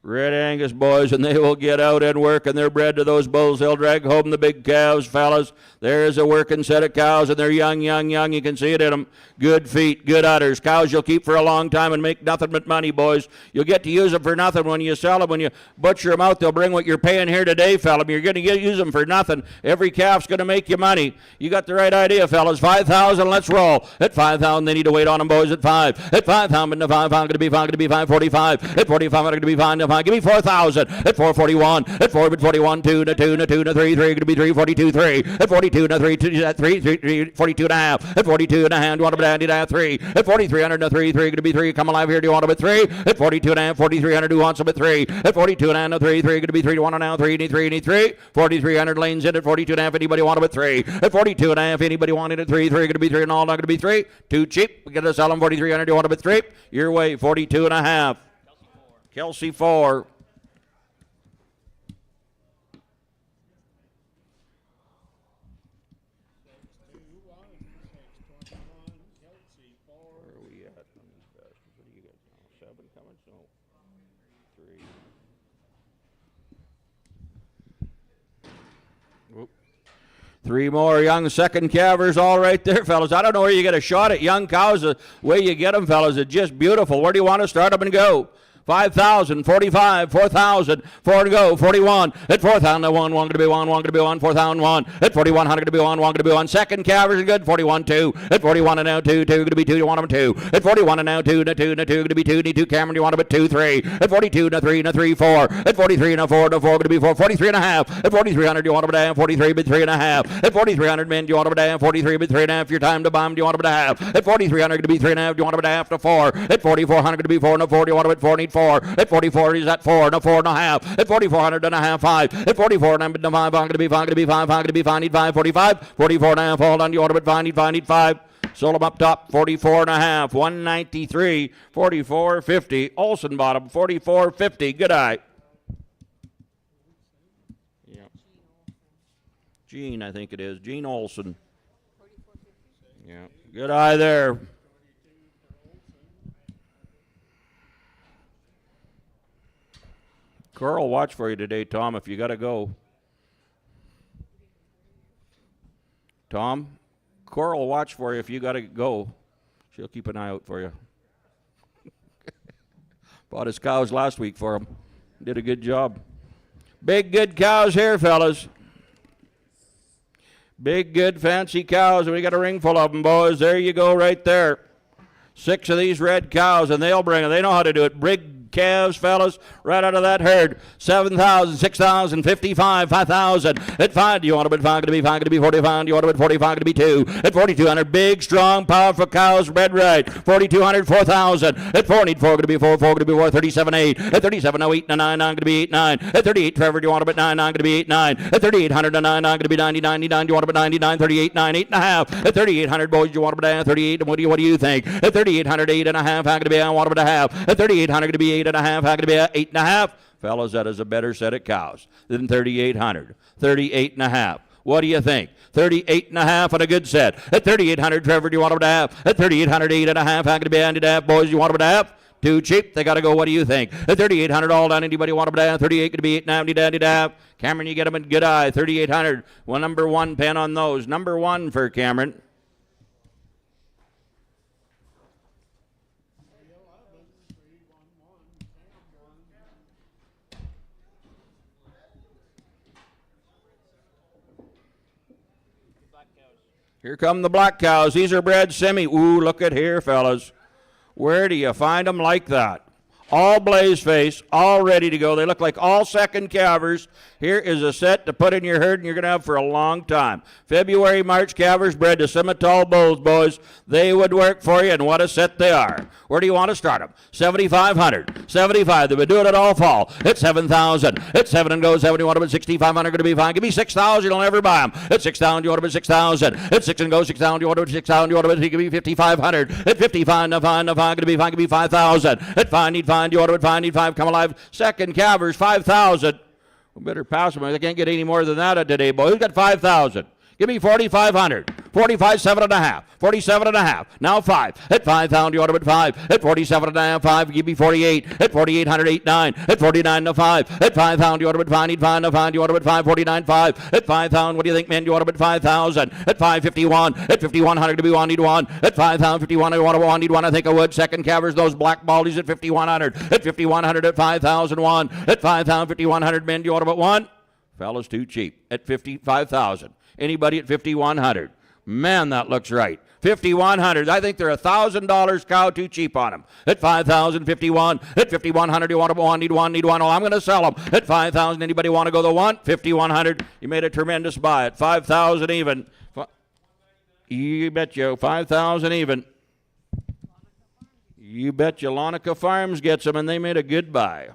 Red Angus boys, and they will get out and work, and they're bred to those bulls. They'll drag home the big calves, fellas. There's a working set of cows, and they're young, young, young. You can see it in them. Good feet, good udders. Cows you'll keep for a long time and make nothing but money, boys. You'll get to use them for nothing when you sell them. When you butcher them out, they'll bring what you're paying here today, fella. You're going to use them for nothing. Every calf's going to make you money. You got the right idea, fellas. 5,000, let's roll. At 5,000, they need to wait on them, boys, at 5. At 5,000, but 5, going to be 5, going to be 545. At 45, going to be 5, give me 4,000 at 441 at 4 but 41 2 and a 2 and a 2 and a 3 going to be 342 3 at 42 and a 3 2 at 3 42 and a half at 42 and a half. Do you want them to 3 at 4,300 and a 3 going to be 3. Come alive here. Do you want them at 3 at 42 and a half? 4,300. Who wants them at 3 at 42 and a half? No 3 going to be 3 to 1 and now 3 need 3 4,300 lanes in at 42 and a half. Anybody want them at 3 at 42 and a half? Anybody want it at 3 going to be 3 and all not going to be 3. Too cheap. We're going to sell them 4,300. Do you want them at 3? Your way. 42 and a half. Kelsey 4. Three more young second calvers all right there, fellas. I don't know where you get a shot at young cows. The way you get them, fellas, it's just beautiful. Where do you want to start them and go? 5,000, 45, 4,000, 4 to go, 41, at 4,000, one going to be one going to be one, 4,000, one, at 4,100 to be one going to be one, second calvers good, 41, 2, at 41 and now 2, 2 going to be 2, you want them 2, at 41 and now 2, and 2, and 2 going to be 2, need 2, Cameron, you want them at 2, 3, at 42, and 3, and 3, 4, at 43 and 4, and 4 going to be 4, 43 and a half, at 4,300, you want them down, 43, but 3 and a half, at 4,300 men, you want them down, 43, but 3 and a half, your time to bomb, do you want them to have, at 4,300 going to be 3 and a half, do you want them to have to 4, at 4,400 going to be 4 and a 4, do you want them at 4, need 4, at 44 is at 4 and a 4 and a half, at 4,400 and a half, 5, at 44 and a 5, I'm going to be 5, going to be 5, going to be 5, need 5, 45, 44 and a half, hold on, you want them at 5, need 5, sold them up top, 44 and a half, 193, 44.50, Olson bottom, 44.50, good eye. Yeah. Gene, I think it is, Gene Olson. Yeah, good eye there. Carl will watch for you today, Tom, if you got to go. Tom, Carl will watch for you if you got to go. She'll keep an eye out for you. Bought his cows last week for him. Did a good job. Big, good cows here, fellas. Big, good, fancy cows, and we got a ring full of them, boys. There you go right there. 6 of these red cows, and they'll bring it. They know how to do it. Big calves, fellas, right out of that herd. 7,000, 6,000, 55, 5,000. At 5, do you want to bid 5 to be 5 to be 45? Do you want to bid 45 to be 2? At 4,200, big, strong, powerful cows, bred right. 4,200, 4,000. At 4, need 4 to be 4, 4 going to be 4, 37, 8. At 37, no 8 and 9, 9 going to be 8, 9. At 38, Trevor, do you want to bid 9, 9 going to be 8, 9. At 3,800 and 9, 9 going to be 90, 99. Do you want to bid 99, 38, 9, 8 and a half. At 3,800, boys, do you want to bid 38? And what do you think? At 3,800, 8 and a half, how going to be? I want to bid a half. At 3,800 going to be 8 and a half, how going to be? 8 and a half. Fellas, that is a better set of cows than 3,800. 38 and a half. What do you think? 38 and a half on a good set. At 3,800, Trevor, do you want them to have? At 3,800, 8 and a half, how going to be? Handed to have, boys, you want them to have? Too cheap. They got to go. What do you think? At 3,800 all down. Anybody want them to have? 38 going to be 890, daddy. Cameron, you get them in good eye. 3,800. Well, number 1 pen on those. Number 1 for Cameron. Here come the black cows. These are bred semi. Ooh, look at here, fellas. Where do you find them like that? All blaze face, all ready to go. They look like all second calvers. Here is a set to put in your herd, and you're going to have for a long time. February, March calvers bred to Simmental bulls, boys. They would work for you, and what a set they are. Where do you want to start them? 7,500. 75. They've been doing it all fall. It's 7,000. It's 7 and go. 7. You want them at 6,500. Going to be fine. Give me 6,000. You'll never buy them. At 6,000. You want them at 6,000. At 6 and go. 6,000. You want them at 6,000. You want them at 5,500. At 55. Now fine. Now fine. Going to be fine. Give me 5,000. At 5. Need 5. You want them at 5. Need 5. Come alive. Second calvers. 5,000. We better pass them. They can't get any more than that today, boy. Who's got 5,000? Give me 4,500. 45, 7.5. 47.5. Now 5. At 5,000, you want them at 5. At 47.5, 5. Give me 48. At 4,800, 8, 9. At 49 to 5. At 5,000, you want them at 5. Need 5 to 5. You want them at 5. 49, 5. At 5,000, what do you think, men? You want them at 5,000. At 551. At 5,100 to be 1. Need 1. At 5,051, I want to 1. Need 1. I think I would. Second calvers, those black baldies at 5,100. At 5,100. At 5,001. At 5,000, 5,100 men. Do you want them at 1? Fellas, too cheap. At 55,000. Anybody at 5,100? Man, that looks right. 5,100. I think they're $1,000 cow too cheap on them. At 5,000, 51. At 5,100, you want to 1? Need 1? Need 1? Oh, I'm going to sell them. At 5,000, anybody want to go the 1? 5,100. You made a tremendous buy. At 5,000 even. You bet you. 5,000 even. You bet you. Lonica Farms gets them, and they made a good buy.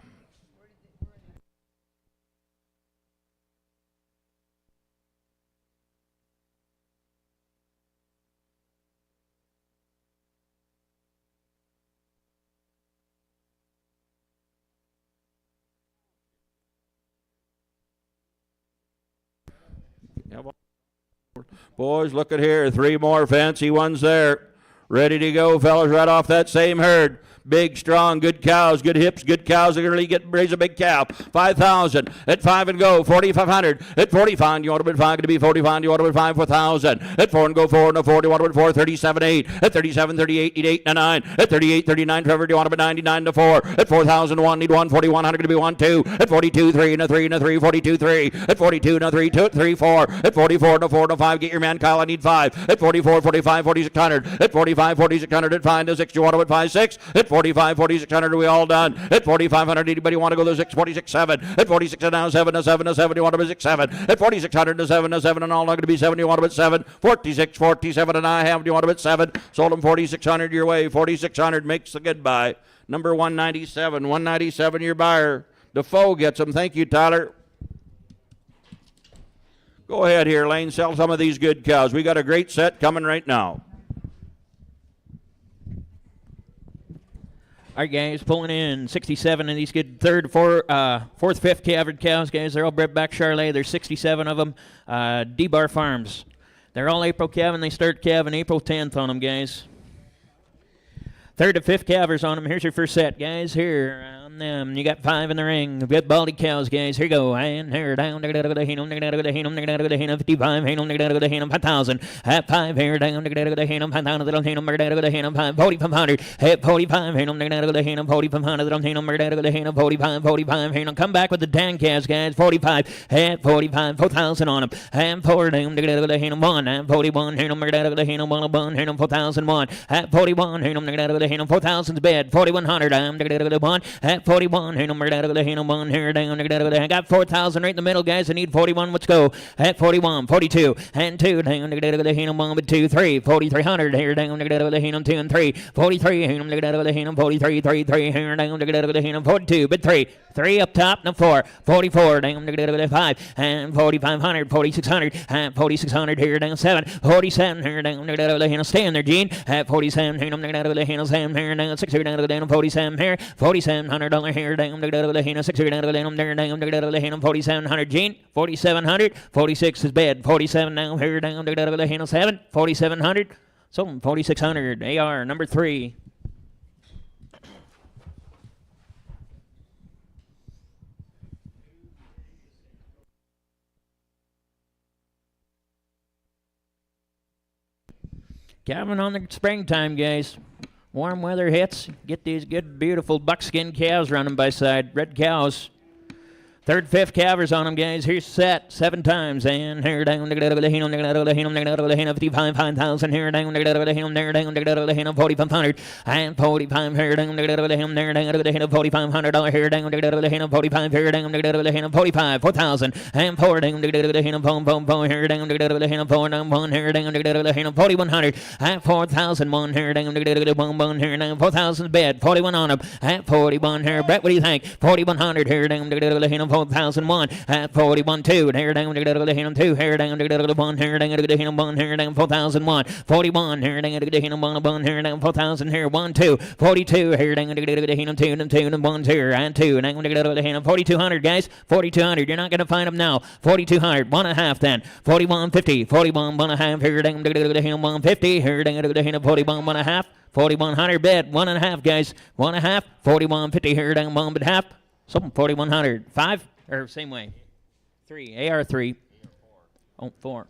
Boys, look at here. 3 more fancy ones there. Ready to go, fellas, right off that same herd. Big, strong, good cows, good hips, good cows. They're going to raise a big cow. 5,000 at 5 and go. 4,500 at 45. You want to bid 5 to be 45. You want to bid 5 for 1,000 at 4 and go 4 and a 4. You want to bid 4. 37 8 at 37 38. Need 8 and a 9 at 38 39. Trevor, do you want to bid 99 to 4 at 4,001? Need 1 4,100 to be 1 2 at 42 3 and a 3 and a 3. 42 3 at 42 and a 3 2 3 4 at 44 and a 4 and a 5. Get your man Kyle. I need 5 at 44 45 4600 at 45 4600 at 5 to 6. You want to bid 5 6 at 45 4600. Are we all done at 4500? Anybody want to go to 6 46 7 at 46 and now 7 to 7 to 7? You want to bid 6 7 at 4600 to 7 to 7 and all not going to be 7. You want to bid 7 46 47 and I have. Do you want to bid 7? Sold them 4600 your way. 4600 makes the good buy. Number 197 your buyer. Defoe gets them. Thank you, Tyler. Go ahead here, Lane. Sell some of these good cows. We got a great set coming right now. All right, guys, pulling in 67 of these good fourth, fifth calved cows, guys. They're all bred back Charolais. There's 67 of them. D-Bar Farms. They're all April calving. They start calving April 10th on them, guys. Third to fifth calvers on them. Here's your first set, guys. Here on them. You got 5 in the ring. Good baldy cows, guys. Here you go. And here down. 55. 5,000. At 5 here down. 5,000. 4,500. At 45. 4,500. Come back with the Dan calves, guys. 45. At 45. 4,000 on them. And 4 down. 1. At 41. 4,001. At 41. 4,000's bed. 4,100. I'm one at 41. Here down. I got 4,000 right in the middle, guys. I need 41. Let's go at 41, 42, and 2 down. 2, 3, 4,300. Here down. 2 and 3, 43. 43, 3, 3. Here down. 42, but 3 up top. No 4, 44 down. 5 and 4,500. 4,600 and 4,600. Here down 7, 47. Here down. Stay in there, Gene. At 47. Here down 6 here down 47 here $4,700 here down 6 here down 4,700 Gene 4,700 46 is bed 47 now here down 7 4,700 so 4,600 AR number 3. Calving on the springtime, guys. Warm weather hits, get these good, beautiful buckskin calves running by side. Red cows. Third, fifth calvers on them, guys. Here's set 7 times. And here down 55,000. Here down 4,500. And 45 here down 4,500. Here down 45 here down 45 4,000. And 4 down here down 4 down 1 here down 4,100. And 4,001 here down here down 4,000 bed 41 on them. And 41 here. Brett, what do you think? 4,100 here down 4,001 at 41 2 here down 2 here down 1 here down 1 here down 4,001 41 here down 1 here down 4,000 here 1 2 42 here down 2 and 1 here and 2 down 4,200 guys 4,200 you're not going to find them now 4,200 1.5 then 41.50 41 1.5 here down 150 here down 41 1.5 4,100 bed 1.5 guys 1.5 41.50 here down 1.5 something 4,100 5 or same way 3 AR 3 oh 4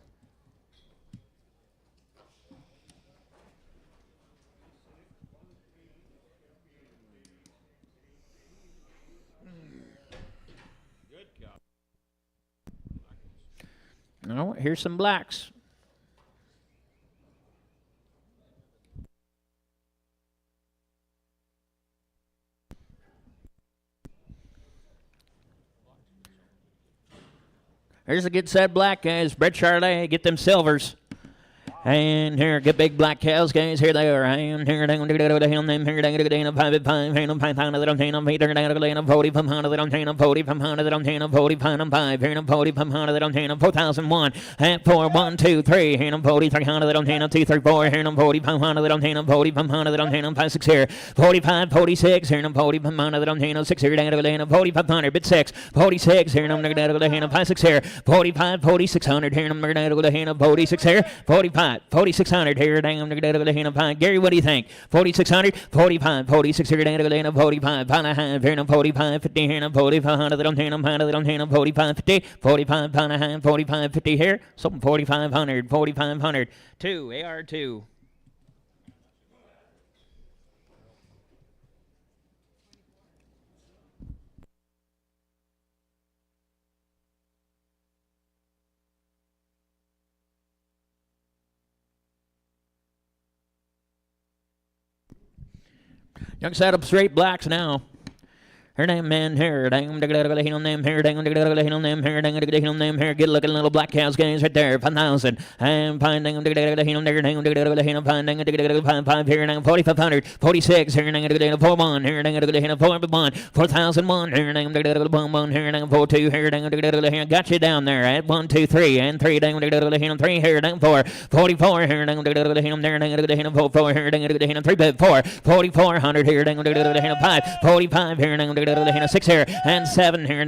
no here's some blacks. Here's a good set black, guys. Bred Charolais, get them silvers. And here, get big black cows, guys. Here they are. And here, down, them here, down, 5 5 5 500 on 10 meter, down, 4,500 on 10 4,500 on 10 4,500 here, 4,500 on 10 4,001 and 4 1 2 3 here, 4,300 on 10 2 3 4 here, 4,500 on 10 4,500 on 10 5 6 here, 45 46 here, 4,500 on 10 6 here, down, 4,500 bit 6 46 here, 5 6 here, 45 4,600 here, 46 here, 45 45, 4600 here, down the hand of 5. Gary, what do you think? 4600, 45, 46 here, down the hand of 45, pound a half here, 45, 50 here, 4500, little hand of 45, 50, 45, pound a half, 45, 50 here, something 4500, 4500, 2, AR2. Young set up straight blacks now. Her name man here, dang, name here, dang, name here, dang, name here, good looking little black cows guys right there, 5,000, and fine, dang, fine, dang, 5 here, dang, 4,500, 46 here, dang, 4,1 here, dang, 4,1, 4,001 here, dang, 1,1 here, dang, 4,2 here, dang, got you down there at 1, 2, 3, and 3, dang, 3 here, dang, 4, 44 here, dang, 4 here, dang, 3 bit 4, 4,400 here, dang, 5, 45 here, dang, 6 here, and 7 here,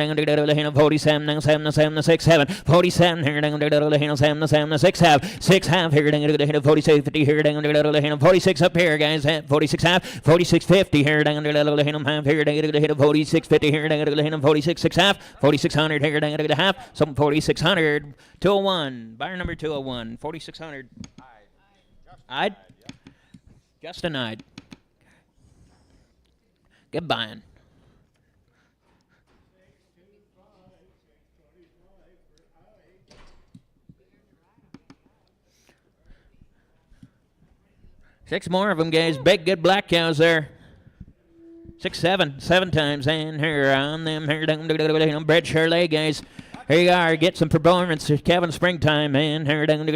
47, 7, 6, 7, 47 here, 7, 6 half, 6 half here, 46, 50 here, 46 up here, guys, 46 half, 46, 50 here, half here, 46, 50 here, 46, 6 half, 4,600 here, half, some 4,600, 201, buyer number 201, 4,600. I'd? Justin I'd. Good buying. Six more of them, guys. Big, good black cows there. 6, 7 times. And here on them here, Brett Shirley, guys. Here you are, get some performance, Kevin Springtime, and here down here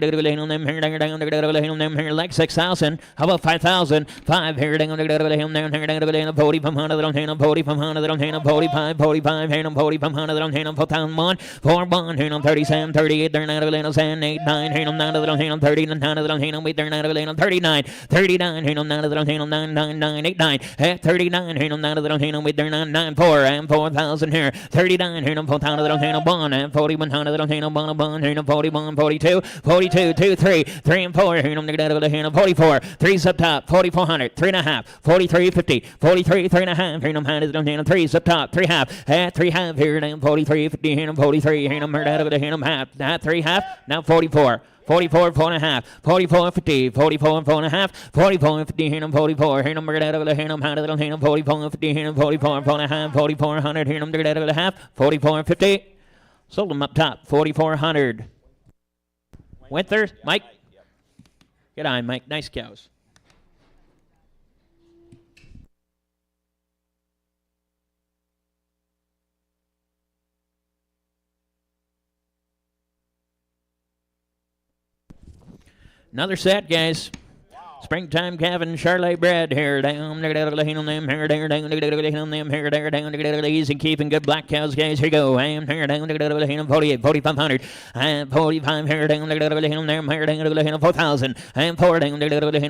like 6,000. How about 5,000? 5 here down here 40 from 100 on hand 40 from 100 on hand 45 hand 40 from 100 on hand 4,001 4 here on 37 38 there 9 8 9 here on 9 on hand 30 9 on hand 8 there 9 on 39 39 here on 9 on hand 9 9 9 8 9 at 39 here on 9 on hand 8 there 9 9 4 and 4,000 here 39 here on 4,000 on hand 1 and 4,100 on hand 1 here on 41 42 42 2 3 3 and 4 here on the hand 44 3's up top 4,400 3.5 43 50 43 3.5 here on hand on hand 3's up top 3 half at 3 half here down 43 50 here on 43 here on the hand half at 3 half now 44 44, 4.5, 44, 50, 44, 4.5, 44, 50, here on 44, here on the hand on 100, 44, 50, here on 44, 4.5, 4,400, here on the half, 44, 50. Sold them up top, 4,400. Winther, Mike. Good eye, Mike. Nice cows. Another set, guys. Springtime Kevin Charlotte Bread here down them here down here easy keeping good black cows guys here go and here down 48 4,500 and 45 here down there here down 4,000 and 4 down there here down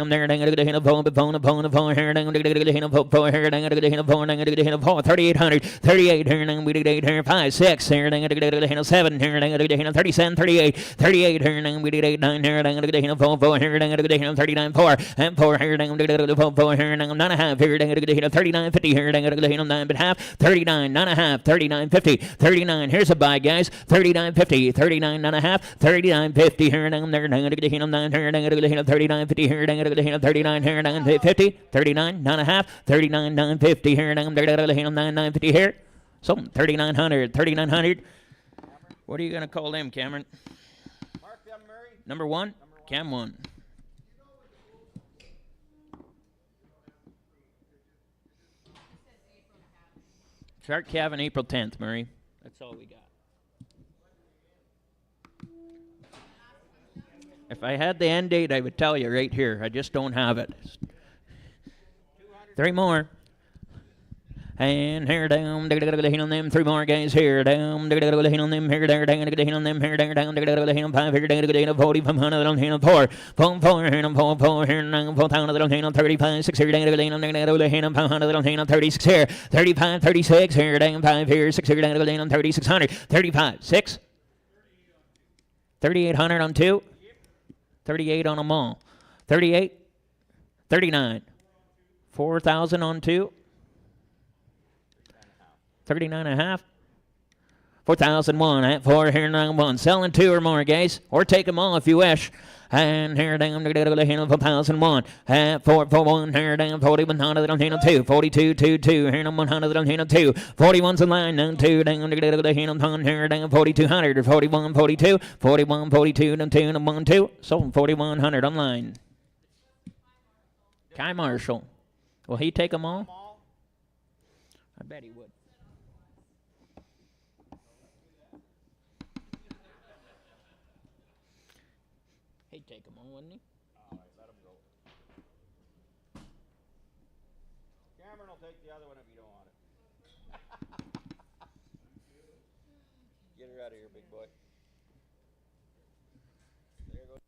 3,800 38 here down we did here 5 6 here down 7 here down 37 38 38 here down we did 9 here down 4 here down 39 4 and 4 here down 4 here down 9.5 here down 39 50 here down 9.5 39 9.5 39 50 39 here's a buy guys 39 50 39 9.5 39 50 here down there 9 here down 39 50 here down 39 here down 50 39 9.5 39 9 50 here down 9 50 here so 3,900 what are you gonna call them Cameron? Mark them Murray. Number 1 Cam 1. Start calving April 10th, Murray. That's all we got. If I had the end date, I would tell you right here. I just don't have it. 3 more. And here down, them 3 more guys here down, them here there, them here there, down 5 here, 40 from 100 on hand 4, 4 here, 4 here, 4,000 on hand 35, 6 here, down 500 on hand 36 here, 35, 36 here, down 5 here, 6 here, down 3,600, 35, 6, 3,800 on 2. 38 on them all. 38, 39. 4,000 on 2. 39 and a half. 4,001 at 4 here now 1. Selling 2 or more, guys. Or take them all if you wish. And here down to the hand of 4,001 at 441 here down 4100 on hand of 2. 42 2 2 here on 100 on hand of 2. 41's in line down 2 down to the hand of 1 here down 4,200 or 41 42 41 42 down 2 and 1 2. Sold 4,100 on line. Kai Marshall. Will he take them all? I bet he would. He'd take them all, wouldn't he? All right, let him go. Cameron will take the other one if you don't want it. Get her out of here, big boy. There goes.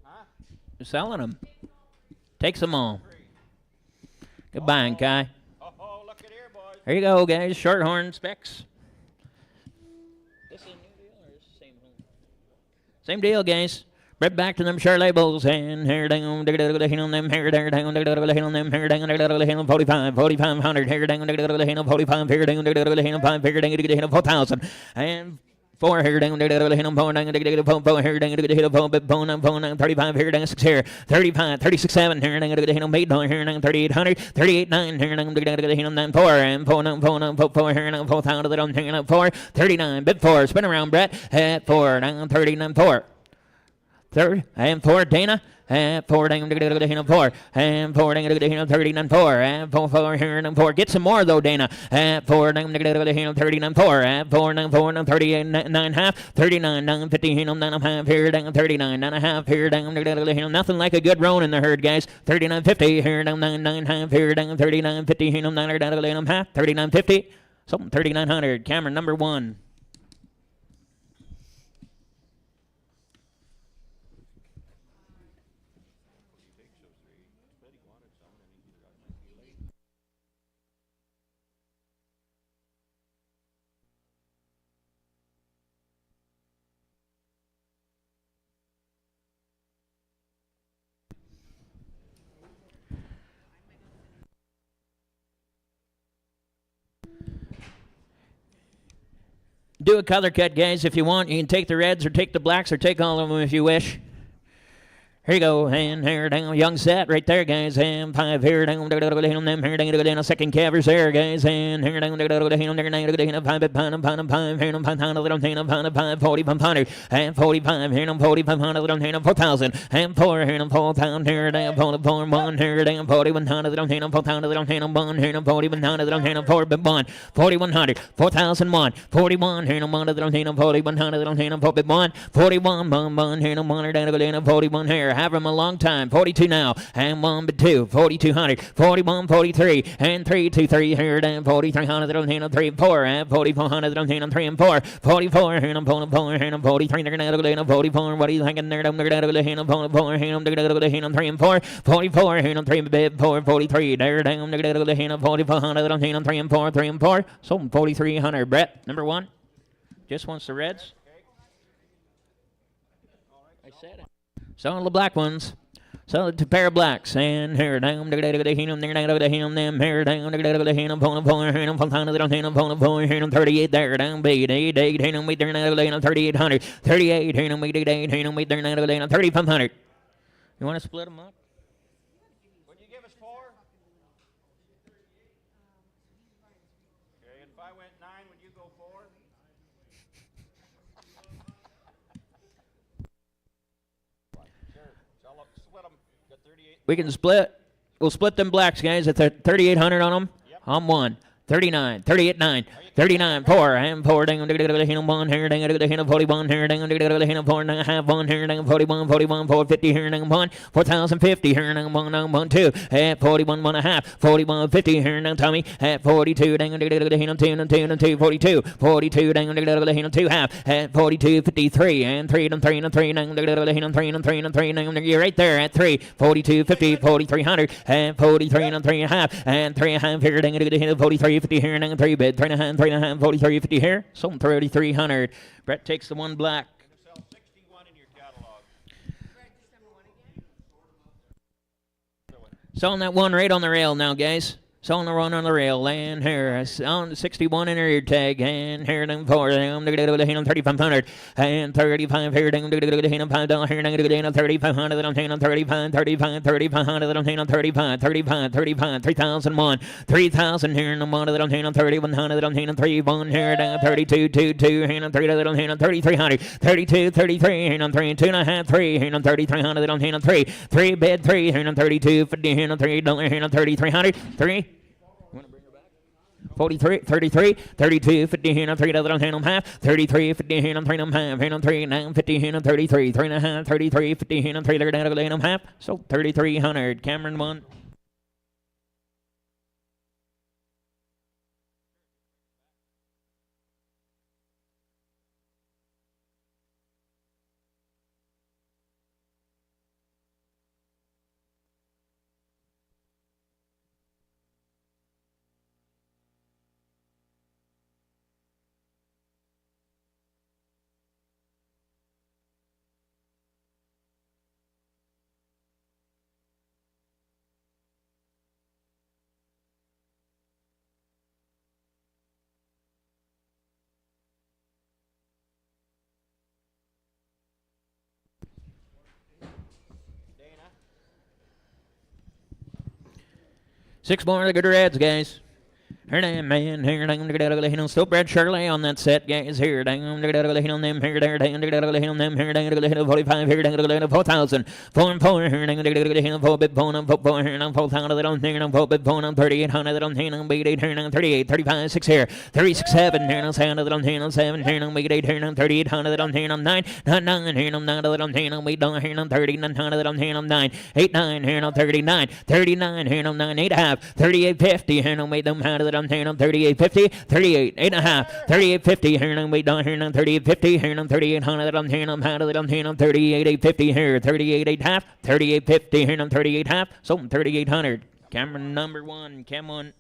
Huh? You're selling them. Takes them all. Goodbye, Kai. Oh, look at here, boys. There you go, guys. Shorthorn specs. This is a new deal or is it the same one? Same deal, guys. Right back to them sure labels and hair down, them hair down, hair down, hair down, 45, 4,500, hair down, 45, hair down, 5, hair down, 4,000, and 4 here down, 4 here down, 35 here down, 6 here, 35, 36, 7 here down, 8 down here down, 3,800, 38, 9 here down, 9, 4 and 4 down, 4 down, 4 here down, 4,000 here down, 4, 39, bit 4, spin around, Brett, at 4 down, 39, 4. 30 and 4 Dana and 4 down to 4 and 4 down to 39 4 and 4 here and 4 get some more though Dana and 4 down to 39 4 and 4 down 38 9 half 39 9 50 9 half here down 39 9 half here down nothing like a good roan in the herd guys 39 50 here down 9 half here down 39 50 down half 39 50 something 3,900 Cameron number 1. Do a color cut, guys, if you want. You can take the reds or take the blacks or take all of them if you wish. Here you go, and here down, young set right there, guys, and 5 here down, them here down, second cavers there, guys, and here down, 5 4,500, and 45 here down, 4,500, 4,000, and 4 here down, 4,000 here down, 1 here down, 4,100, 4,000, 1 here down, 4,100, 4,100, 4,001, 41 here down, 4,100, 41, 41 here down, 41 here. Have them a long time. 42 now, and 1 but 2, 4,200, 41, 43, and 3, 2, 3 here down, 4,300 on hand, 3 and 4, and 4,400 on hand, 3 and 4, 44 here and 4 here and 43, they're going to 44. What are you thinking there? They're going to hand 4 here and 3 and 4, 44 here and 3 bit 4, 43. They're down to hand 4,400 on hand, 3 and 4, 3 and 4. So 4,300. Brett, number 1. Just wants the reds. I said it. So the black ones. So the pair of blacks and here down there down them here down there 38 there down B 8 here we there 3,800 38 here we 8 there 3,500. You want to split them up? Would you give us 4? Okay, and if I went 9, would you go 4? We can split. We'll split them blacks, guys. At 3,800 on them. Yep. I'm 1. 39, 38, 9, 39, 4, and 4, dang, 1 here, dang, 41 here, dang, 4, and a half, 1 here, dang, 41, 450 here, dang, 1, 4,050 here, dang, 1, 2, at 41, 1 and a half, 41, 50 here, dang, Tommy, at 42, dang, 2, 42, 42, dang, 2 half, at 42, 53, and 3, and 3, and 3, dang, 3, and 3, and 3, dang, you're right there at 3, 42, 50, 4,300, and 43, and 3 and a half, and 3 and a half here, dang, 43, 43.50 here, and 3 bid, 3.5, 43.50 here. Sold 3,300. Brett takes the one black. Sell 61 in your catalog. Selling that one right on the rail now, guys. Selling the one on the rail. And here, on 61 in the rear tag. And here, down 4, down 3,500. And 35 here, down $5 here, down 3,500. That I'm taking on 35, 3,500. That I'm taking on 35, 3,001. 3,000 here in the motor. That I'm taking on 3,100. That I'm taking on 3,1 here, down 32, 2, here on 3. That I'm taking on 3,300. 32, 33 here on 3, 2.5, 3 here on 3,300. That I'm taking on 3 bid 3 here on 32, 50 here on $3 here on 3,300. 3. 43, 33, 32, 50 here on 3, other on hand on half, 33, 50 here on 3 on half, here on 3, now 50 here on 33, 3.5, 33, 50 here on 3, they're down on half, so 3,300. Cameron 1. Six more of the good reds, guys. Here damn man, here dang still Brad Shirley on that set, guys. Here dang on them, here there dang on them, here dang 45, here dang 4,000, 4 and 4, here dang 4 bit phone on 4 here on 4,000 that on here on 4 bit phone on 3,800 that on here on beat 8 here on 38, 35, 6 here, 36, 7 here on 7 that on here on 7 here on beat 8 here on 3,800 that on here on 9, 9 here on 9 that on here on beat down here on 30, 900 that on here on 9, 8, 9 here on 39, 39 here on 9, 8.5, 38.50 here on made them how that on here on 38.50, 38, 8.5, 38.50 here on made down here on 38.50 here on 3,800 that on here on how that on here on 38.50 here, 38, 8.5, 38.50 here on 38.5, so 3,800. Cameron number 1, Cam 1.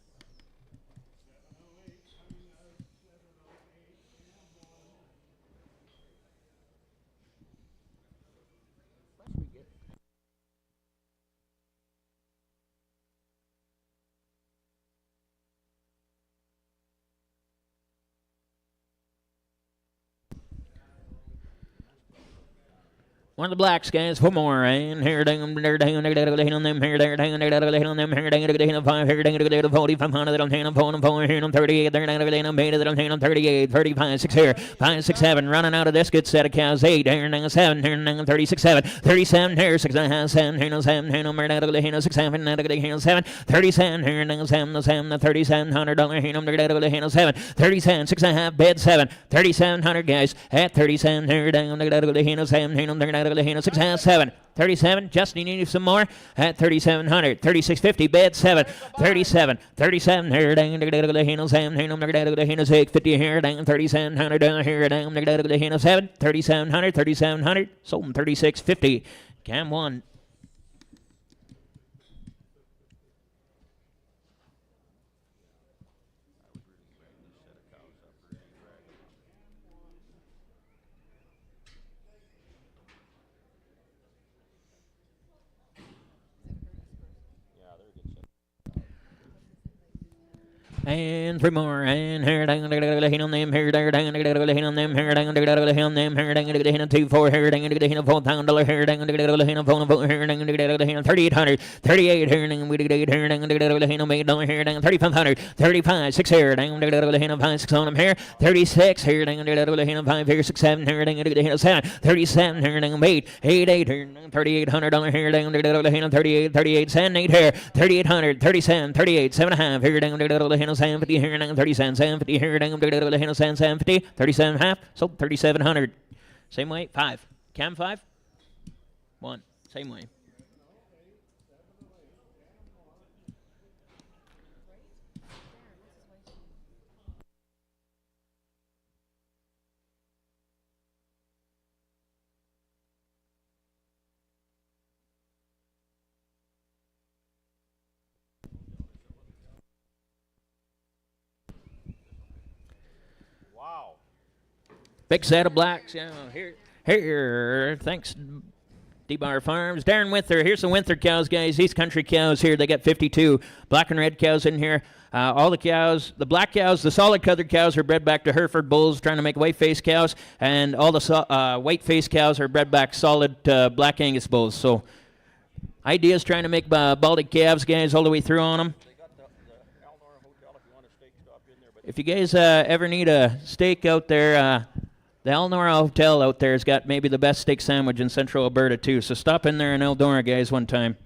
One of the blacks, guys, 4 more, and here, dang on them, here, there, dang on them, here, there, dang on 5, here, dang 4,500, that I'm hanging on 4, here, on 38, there, dang on beta, that I'm hanging on 38, 35, 6 here, 5, 6, 7, running out of this good set of cows, 8, here, dang on 7, here, dang on 36, 7, 37, here, 6, 9, 7, here, on 7, here, on murder, here, on 6, 7, here, on 7, 37, here, dang on 7, the $3,700, here, on 7, 37, 6.5, bed 7, 3,700, guys, at 37, here, dang on 7, here, on 6 7, 37. Justin, you need some more at 3,700, 36.50. Bed 7, 37, 37 here. Dang, the 6 50 here. Dang, 3,700 down here. Dang, the 7, 3,700, 3,700. Sold them 36.50. Cam 1. And 3 more, and here, dang, on them, here, there, dang, on them, here, dang, on them, here, dang, on 2, 4, here, dang, on $4,000, here, dang, on 4, here, dang, on 3,800, 38, here, dang, we did here, dang, on $8, here, dang, 3,500, 35, 6 here, dang, on 5, 6 on them here, 36, here, dang, on 5, here, 6, 7, here, dang, on 7, 37, here, dang, on 8, 8, 8, here, $3,800, here, dang, on 38, 38, 7, 8 here, 3,800, 37, 38, 7.5, here, dang, on 750 here, 37, 750 here, 750, 37 half, so 3,700. Same way, 5. Cam 5? 1. Same way. Wow. Big set of blacks. Yeah, here. Thanks, D-Bar Farms. Darren Winther. Here's the Winther cows, guys. East Country cows here. They got 52 black and red cows in here. All the cows, the black cows, the solid colored cows are bred back to Hereford bulls, trying to make white-faced cows, and all the white-faced cows are bred back solid black Angus bulls. So, ideas trying to make balded calves, guys, all the way through on them. They got the Elnor Hotel if you want a steak stop in there. But If you guys ever need a steak out there, the Elnora Hotel out there has got maybe the best steak sandwich in central Alberta, too. So stop in there in Eldora, guys, one time.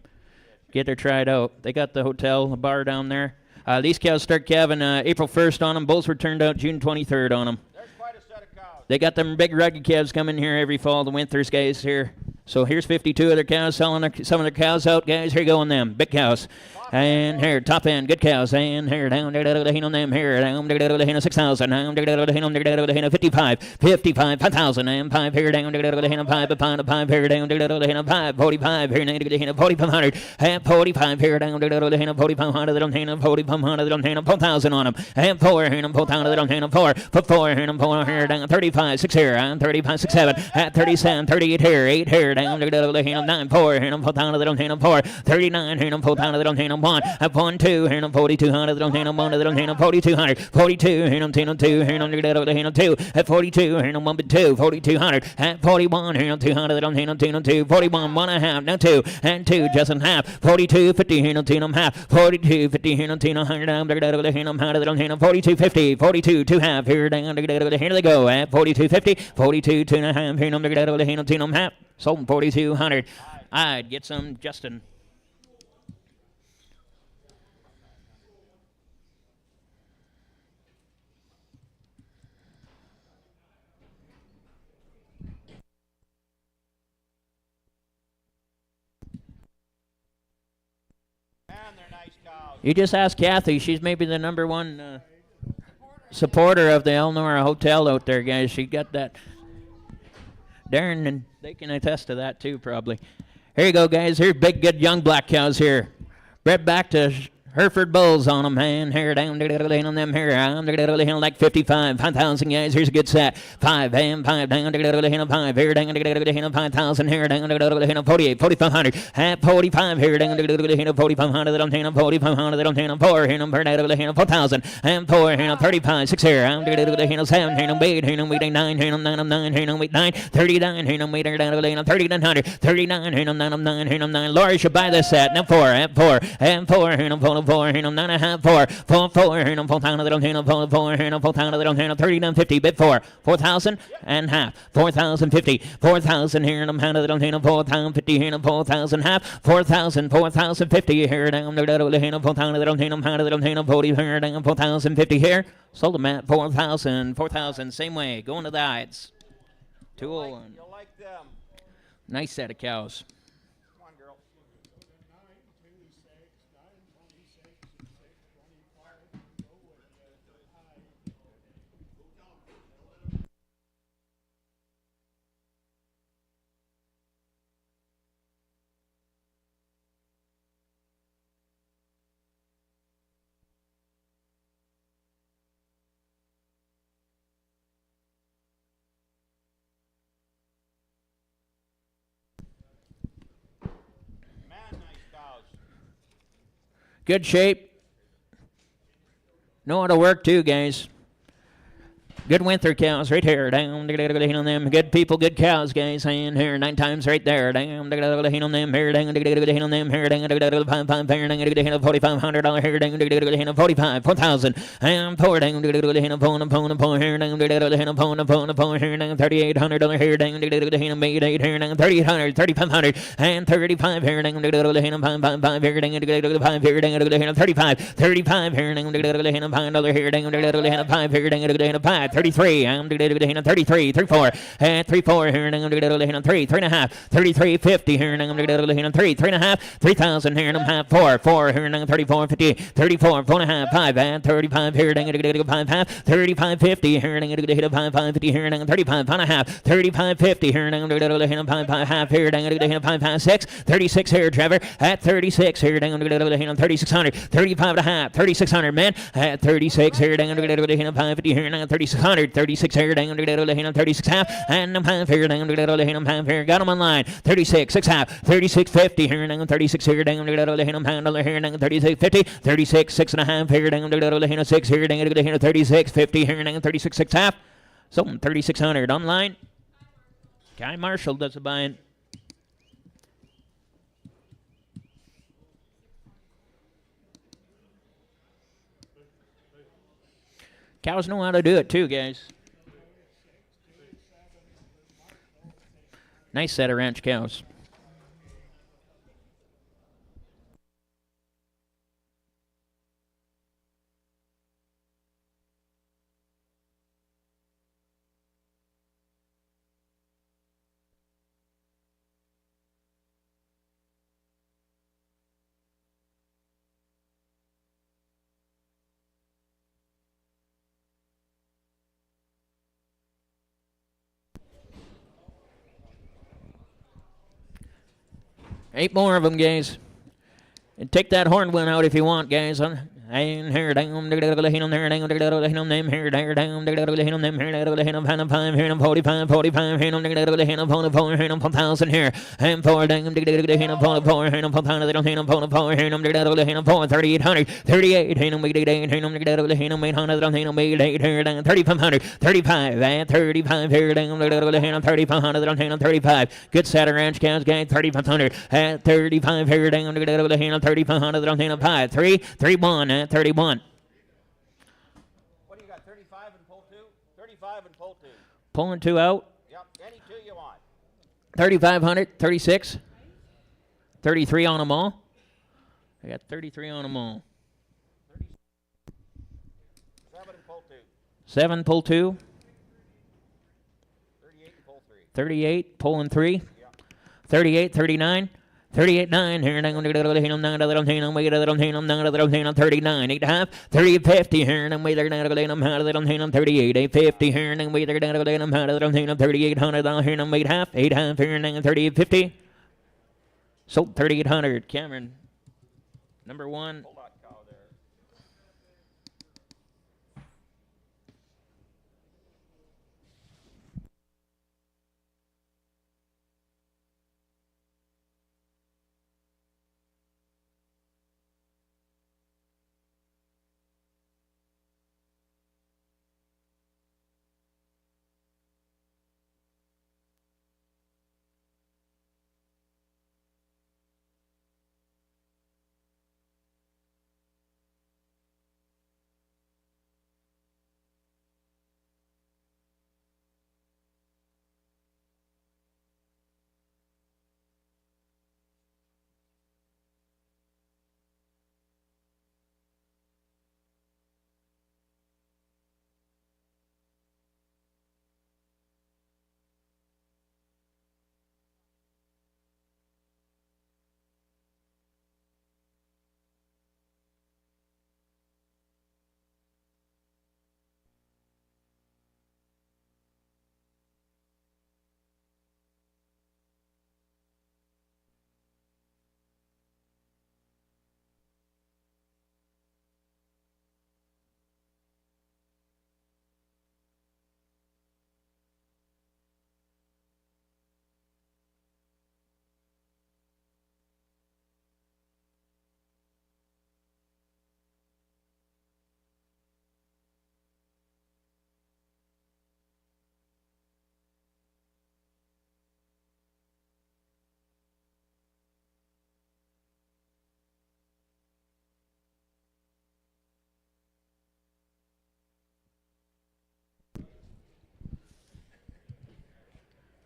Get there, try it out. They got the hotel, the bar down there. These cows start calving April 1st on them. Bulls were turned out June 23rd on them. there's quite a set of cows. They got them big rugged calves coming here every fall, the Winters, guys, here. So here's 52 of their cows, selling some of their cows out, guys. Here you go on them, big cows. And here, top end, good cows. And here, down there, on them here, down there, 6,000. Down there, 55, 5,000. And 5 here, down there, 5 here, down there, 5, 45 here, 4,500. And 45 here, down there, 4,500. They don't hand them 4,500. They don't hand them 4,000 on them. And 4 here, 4,000. They don't hand them 4. Put 4 here, 4 here, down 35, 6 here, and 35, 6, 7. At 37, 38 here, 8 here, down there, 9, 4 here, 4,000. They don't hand them 4. 39 here, 4,000. They don't hand them 1. At 1, 2 here, 4,200. They don't hand them 1. They don't hand them 4,200. 42 here, 2 here, 2. At 42 here, 1 but 2, 4,200. At 41 here, 200. They don't hand them 2. 41, 1.5, now 2, and 2 just in half. 42, 50 here, 2 half. 42, 50 here, 2 100. Down there, they hand them 100. They don't hand them 42, 50. 42, 2 half here, down there, here they go. At 42, 50. 42, 2 1/2 here, they hand them 2 half. Sold them 4,200. I'd get some, Justin. Man, they're nice cows. You just ask Kathy. She's maybe the number one supporter of the Elnora Hotel out there, guys. She got that. Darren, and they can attest to that too, probably. Here you go, guys. Here's big, good young black cows here. Bred back to Hereford bulls on them, and here down on them here, like 55, 5,000 guys. Here's a good set. 5 and 5 down 5 here down 5,000 here down 48, 4,500 at 45 here down 4,500. They don't hand 4,500. They don't hand 4 here 4,000 and 4 here 35, 6 here. I'm 7 here 8 here 9 here 9 here 9 39 here 3,900 39 here 9 Laura should buy this set. Now 4 and 4 and 4 here 4 here 9.5 4 here 4,000. They don't hand 4 here 4,000. They don't hand 39.50 bid 4,000 and half 4,050 4,000 here and they don't hand 4,050 here 4,000 half 4,050 here down there 4,000. They don't hand 40 here down 4,050 here. Sold them at 4,000 same way going to the odds. 201. You'll like them. Nice set of cows. Come on, girl. Man, nice cows. Good shape. Know how to work too, guys. Good winter cows right here. Down on them. Good people, good cows, guys. And here 9 times right there. Down on them here. Down on them here. Down 5 here. Down $4,500 here. Down 45 4,000 and 4 down here. Down $4,800 here. Down $3,800 here. Down 8 here. Down 3,800 3,500 and 35 here. Down 5 here. Down 5 here. Down 35 here. Down $5 here. Down 5 here. Down 5 33, I'm 33, 34, and 34 here, and I'm 3, 3.5, 33, 50 here, and I'm 3, 3.5, 3,000 here, and I'm half 4 here, and I'm 34, 50, 34, 4.5, 5, and 35 here, and I'm 5, half, 35, 50 here, and I'm 5, 50 here, and I'm 35, 5.5, 35, 50 here, and I'm 5, half here, and I'm 5, 6, 36 here, Trevor, at 36 here, and I'm 3,600, 35 and a half, 3,600 men, at 36 here, and I'm 5, 50 here, and I'm 3,600. 3600, 36 here, down, 36 half, and 5 here, down, 5 here, got him online, 36, 6 half, 3650 here, down, 36 here, down, $1 here, down, 3650, 36, 6.5 here, down, 6 here, down, 3650 here, down, 36, 6 half, sold 3600 online. Guy Marshall does the buying. Cows know how to do it too, guys. Nice set of ranch cows. Eight more of them, guys. And take that horn one out if you want, guys. And here down, there down, them here, there down, them here, 5 here, 45, 45 here, 44 here, 1,000 here, and 4 down, 4 here, 4,000 here, 4, 3,800, 38 here, 800 here, down, 3,500, 35, and 35 here, down, 3,500, 35. Good set of ranch cows, guys, 3,500, at 35 here, down, 3,500, 5, 3, 3, 1. 31. What do you got, 35 and pull 2? 35 and pull 2. Pulling 2 out. Yep, any 2 you want. 3,500, 36. 33 on them all. I got 33 on them all. 7 and pull 2. 7, pull 2. 38 and pull 3. 38, pulling 3. Yep. 38, 39. 38, 9 here, 39, 8.5, 38, 50 here, 38, 850 here, 3,800 here, 8.5 here, 38, 50. Sold 3,800. Cameron, number 1. Hold that cow there.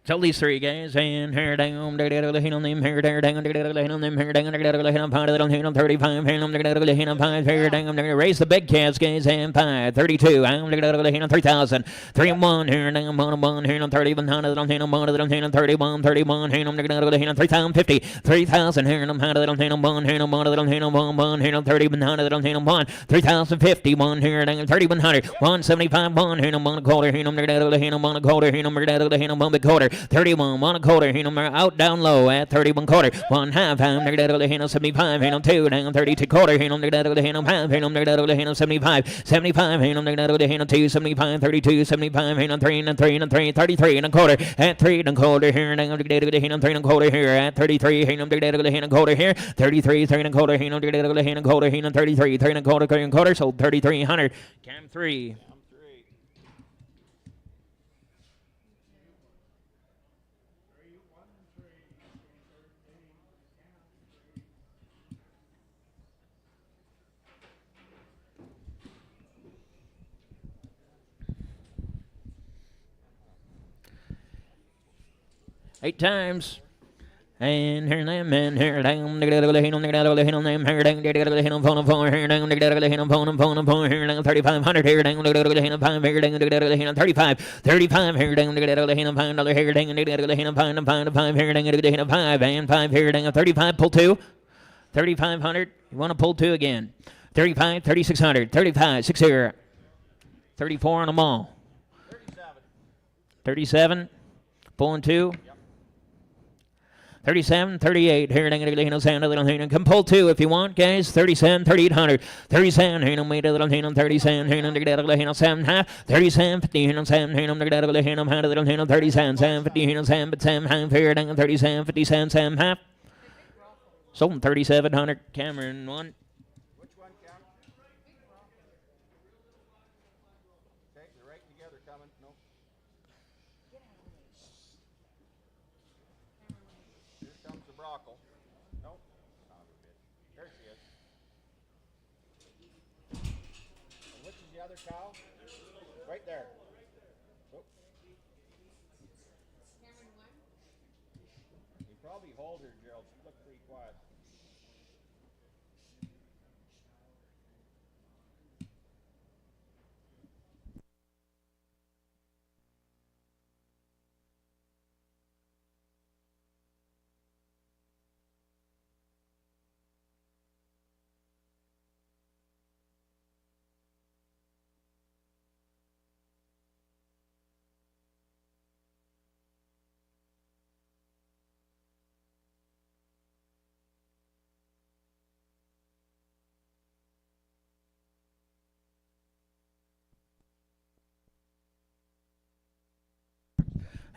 Tell these 3 guys, and here down, them here, there down, them here, down, 35, 5 here, down, raise the big cats, guys, and 5, 32, 3,000, 3 and 1 here, down, 1 here, 3,100, 31, 31 here, 3,050, 3,000 here, 1 here, 1 here, 1 here, 3,100, 1, 3,050, 1 here, down, 3,100, 175, 1 here, 1 quarter here, 1 quarter here, 1 quarter. 31, 1/4, hit him out down low at 31/4, 1/2, hit him 75, hit him 2, down 32/4, hit him half, hit him 75, 75, hit him 2, 75, 32, 75, hit him 3, and 3, and 3, 33 1/4, at 3 1/4 here, down hit him 3 1/4 here, at 33, hit him 1/4 here, 33, 3 1/4, hit him 1/4, hit him 33, 3 1/4, 3 1/4, sold 3,300, cam 3. 8 times. And here them and here down hit them here down hit them phone here down hit them phone here down 3,500 here down hit them 5 here down hit them 35 35 here down hit them $5 here down hit them 5 here down hit them 5 and 5 here down 35 pull 2 3,500 you want to pull 2 again 35 3,600 35 6 here 34 on them all 37 pulling 2 37, 38, here, come pull 2 if you want, guys, 37, 3,800, 37, here, 37, here, 7, half, 37, 50, here, 7, here, 37, 7, 50, here, 7, 7, half, here, 37, 57, 7, half, sold 3,700, Cameron, 1. Which one, Cam? Okay, they're right together coming. Nope. Here comes the brockle. Nope. Son of a bitch. There she is. And which is the other cow? Right there. Oop. You probably hold her, Gerald. She looks pretty quiet.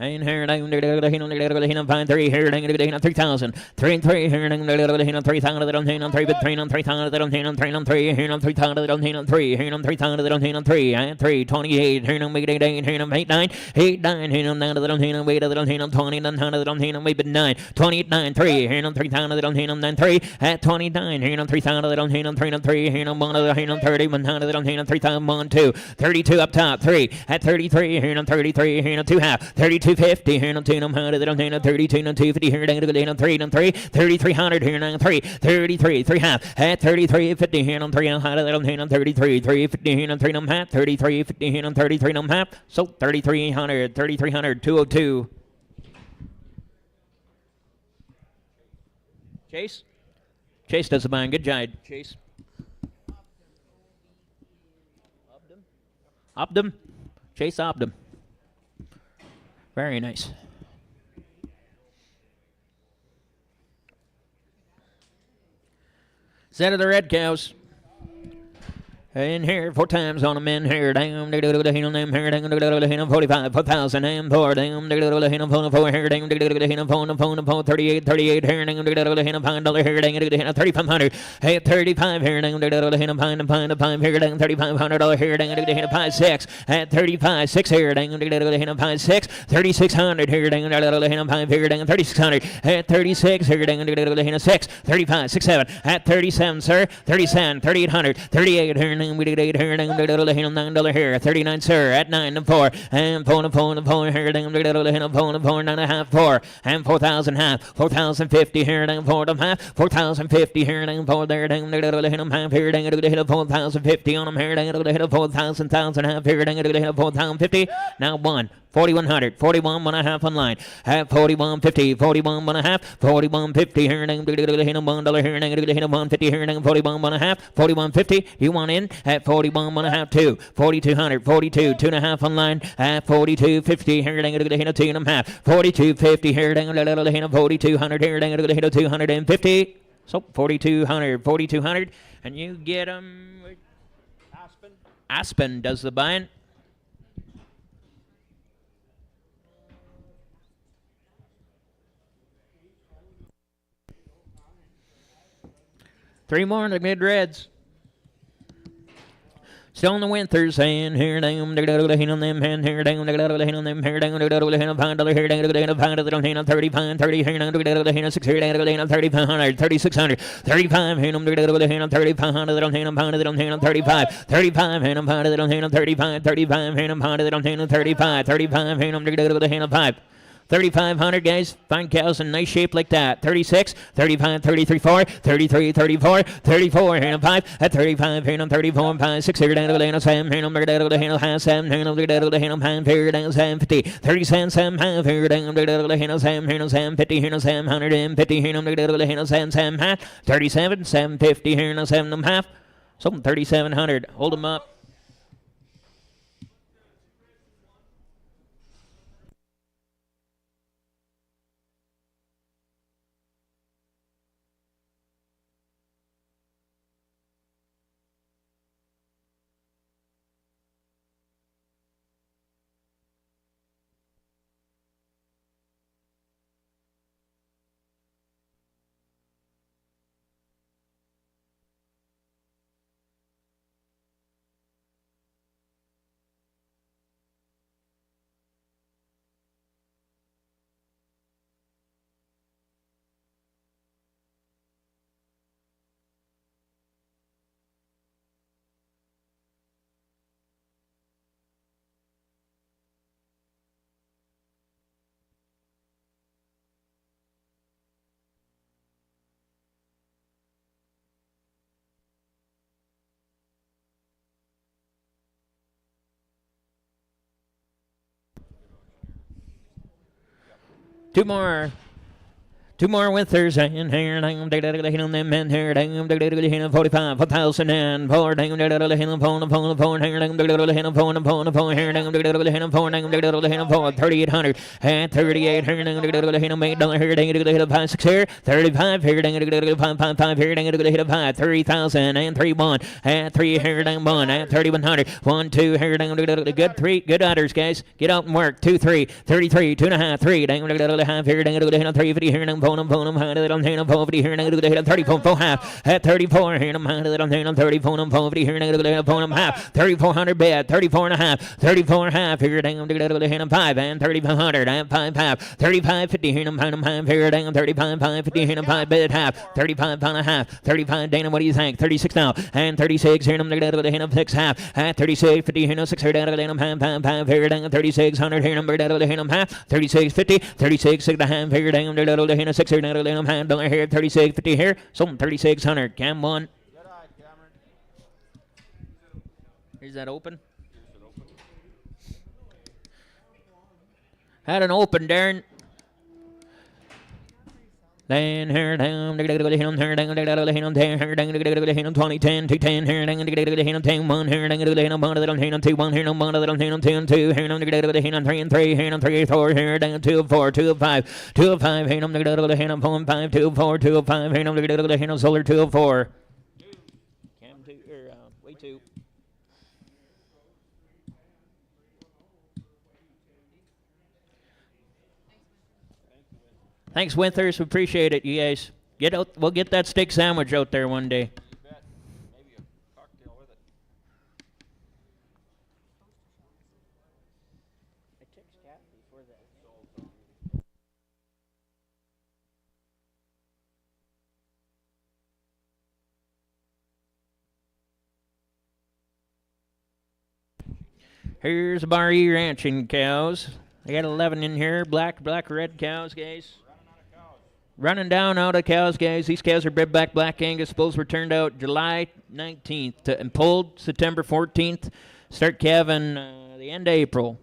And here, down, find 3 here, 3,000, 3 3 here, 3,000, 3 between 3,000, 3 here, 3,000, 3 here, 3,000, 3 and 3, 28 here, make it 8 here, 8 9, 8 9 here, 9 wait a little here, 20 9 wait but 9, 29 3 here, 3,000 9 3 at 29 here, 3,000 here, 3 here, 1 here, 30 100 here, 3,000 1 2, 32 up top 3 at 33 here, 33 here, 2 half 32 50 here, 2 100 32 250 here, 3 3 3,300 here, 3 33 3 half at 33 50 here, 300 33 350 here, 3 half 33 50 here, 33 half so 3,300 202. Chase does the buying. Good job, Chase. Optum. Chase Optum. Very nice. Set of the red cows. In here 4 times on the men here, down, them here, down, 45, 4,000, and 4, down, phone here, down, phone, 38, 38 here, down, $5 here, down, 3,500, hey, 35 here, down, $5 here, down, $3,500 here, down, 5, 6, at 35, 6 here, down, 5, 6, 3,600 here, down, 5 here, down, 3,600, at 36 here, down, 6, 35, 6, 7, at 37, sir, 37, 3,800, 38 here, we did 8 here, $9 here, 39, sir, at 9 and 4, and 4 here, $4, 9.5, 4, and 4,000 half, 4,050 here, down 4 half, 4,050 here, down 4 there, down half here, down 4,050 on them here, down 4,000 half here, down 4,050, now 1, 4100, 41 and a half online. At 4150, 41 and a half, 4150 here and $1 here and $150 here and 41 and a half, 4150. You want in at 41 and a half too. 4200, 42, 2 and a half online. At 4250 here and 2 and a half, 4250 here and 4200 here and 250. So 4200, 4200, and you get them. Aspen does the buying. Three more in the mid reds. Still in the Winthers, and here down, them hand here down, them here down, $5 here down, 35, 30 here down, 6 here down, 3500, 3600, 35 here down, 3500 on 35, 35 here down, 35, 35 here down, 35, 35 here down, 5. 3,500, guys. Fine cows in nice shape like that. 36, 35, 33, 4, 33, 34, 34, here on 5, at 35, here on 34, 5, 6, here down to the 7, here on the handle, half 7, here on the handle, 5, here down 750, 37, 7, half, here down to the handle, 7, here on 750, here on 750, here on the handle, 7, 7, half, 37, 750, here on 7 half, so 3,700. Hold them up. Two more Winthers and here down them men here down 45 4,000 and 4 down phone here down phone here down 3,800 and 38 here down $8 here down 5 6 here 35 here down 5 here down 5 3,000 and 3 1 and 3 here down 1 and 3,100 1 2 here down good 3 good udders, guys. Get out and work. 2 3 33 2 and a half 3 down half here down 350 here down phone here down 34 4 half at 34 here down 34 here down half 3,400 bed 34 and a half 34 half here down 5 and 3,500 and 5 half 35 50 here down half here down 35 5 50 here down 5 bed half 35 and a half 35 Dana, what do you think? 36 now and 36 here down 6 half at 36 50 here down 6 here down 5 here down 3600 here down half 36 50 36 and a half here down 6 here down here 36 50 here so 3,600. Cam 1. Good eye, Cameron. Is that open? Had an open, Darren. Then here down, here down, here down, 2010, 210, here down, 10, 1, here down, 1, 2, 1, here down, 1, 2, 2, here down, 3 and 3, here down, 3, 4, here down, 2, 4, 2, 5, 2, 5, here down, 5, 2, 4, 2, 5, here down, solar 2, 4. Cam 2, way 2. Thanks, Winthers. We appreciate it, you guys. Get out. We'll get that steak sandwich out there one day. You bet. Maybe a cocktail with it. I texted Kat before that. Here's a Bar E ranching cows. I got 11 in here. Black, red cows, guys. Running down out of cows, guys. These cows are bred back Black Angus. Bulls were turned out July 19th and pulled September 14th. Start calving the end of April.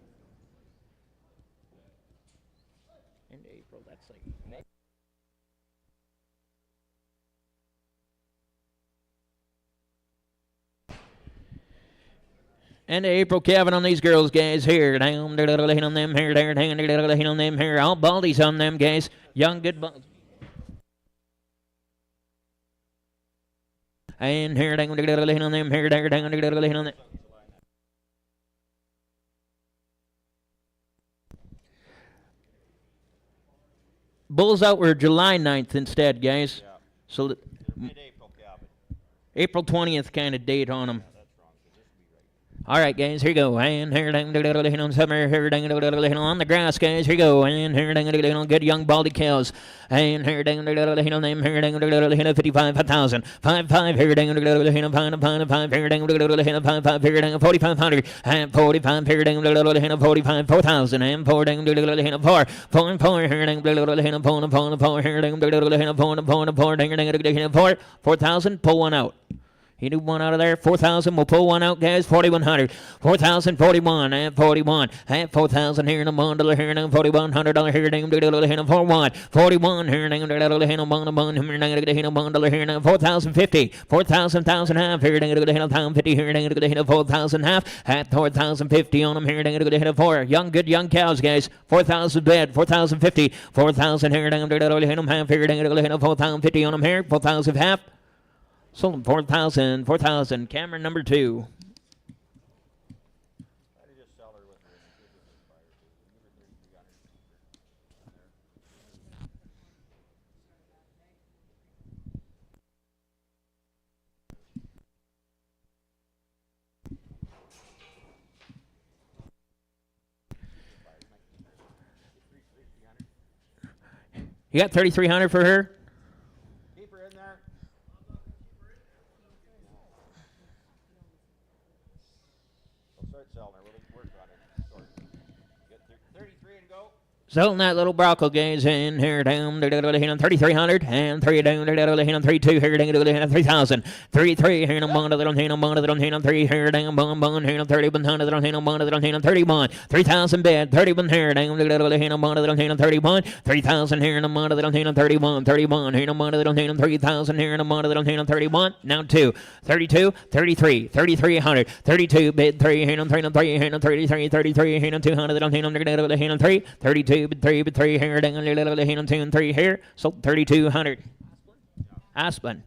And the April calving on these girls, guys. Here, down, hit on them here, there, hit on them here. All baldies on them, guys. Young, good balls. And here, hit on them here, there, hit on them. Bulls out were July 9th instead, guys. Yeah. So Mid-April, Calvin. April 20th kind of date on them. All right, guys, here you go. And here, on summer, here, on the grass, guys. Here you go. And here, good young baldy cows. And here, on them, here, 55, 5,000. 5, here, 5, here, 5, here, 4,500. And 45, here, 45, 4,000. And 4, 4, 4, here, 4, 4, 4,000. Pull one out. He knew one out of there. 4,000. We'll pull one out, guys. 4,100. 4,000. 41. And 41. And 4,000 here in a bundle here in a $4,100 here in a 41. 41 here in a bundle here in a bundle here in a 4,050. 4,000 half here in a 1,050 here in a 4,000 half. At 4,050 on them here in a 4. Young, good young cows, guys. 4,000 bed. 4,050. 4,000 here in a half here in a 4,050 on them here. 4,000 half. Sold them 4,000, 4,000. Cameron number 2. You got 3,300 for her? Keep her in there. We'll start selling her. We'll work on it. Get 33 and go. Selling that little broccoli, guys, in here down 3,300 and 3 down 3,2 here down 3,000. 3 here on bond little hand on bond little hand on 3 here down bond here on 31 little hand on bond little hand on 31. 3,000 bed 31 here down little hand on bond little hand on 31. 3,000 here on bond little hand on 31. 31 here on bond little hand on 3,000 here on bond little hand on 31. Now 2. 32. 33. 3,300. 32 bed 3 here on 3 on 3 here on 33. 33 here on 200 little hand on 3. 32. But 3 here, down a little hand on 2 and 3 here. Sold 3,200. Aspen.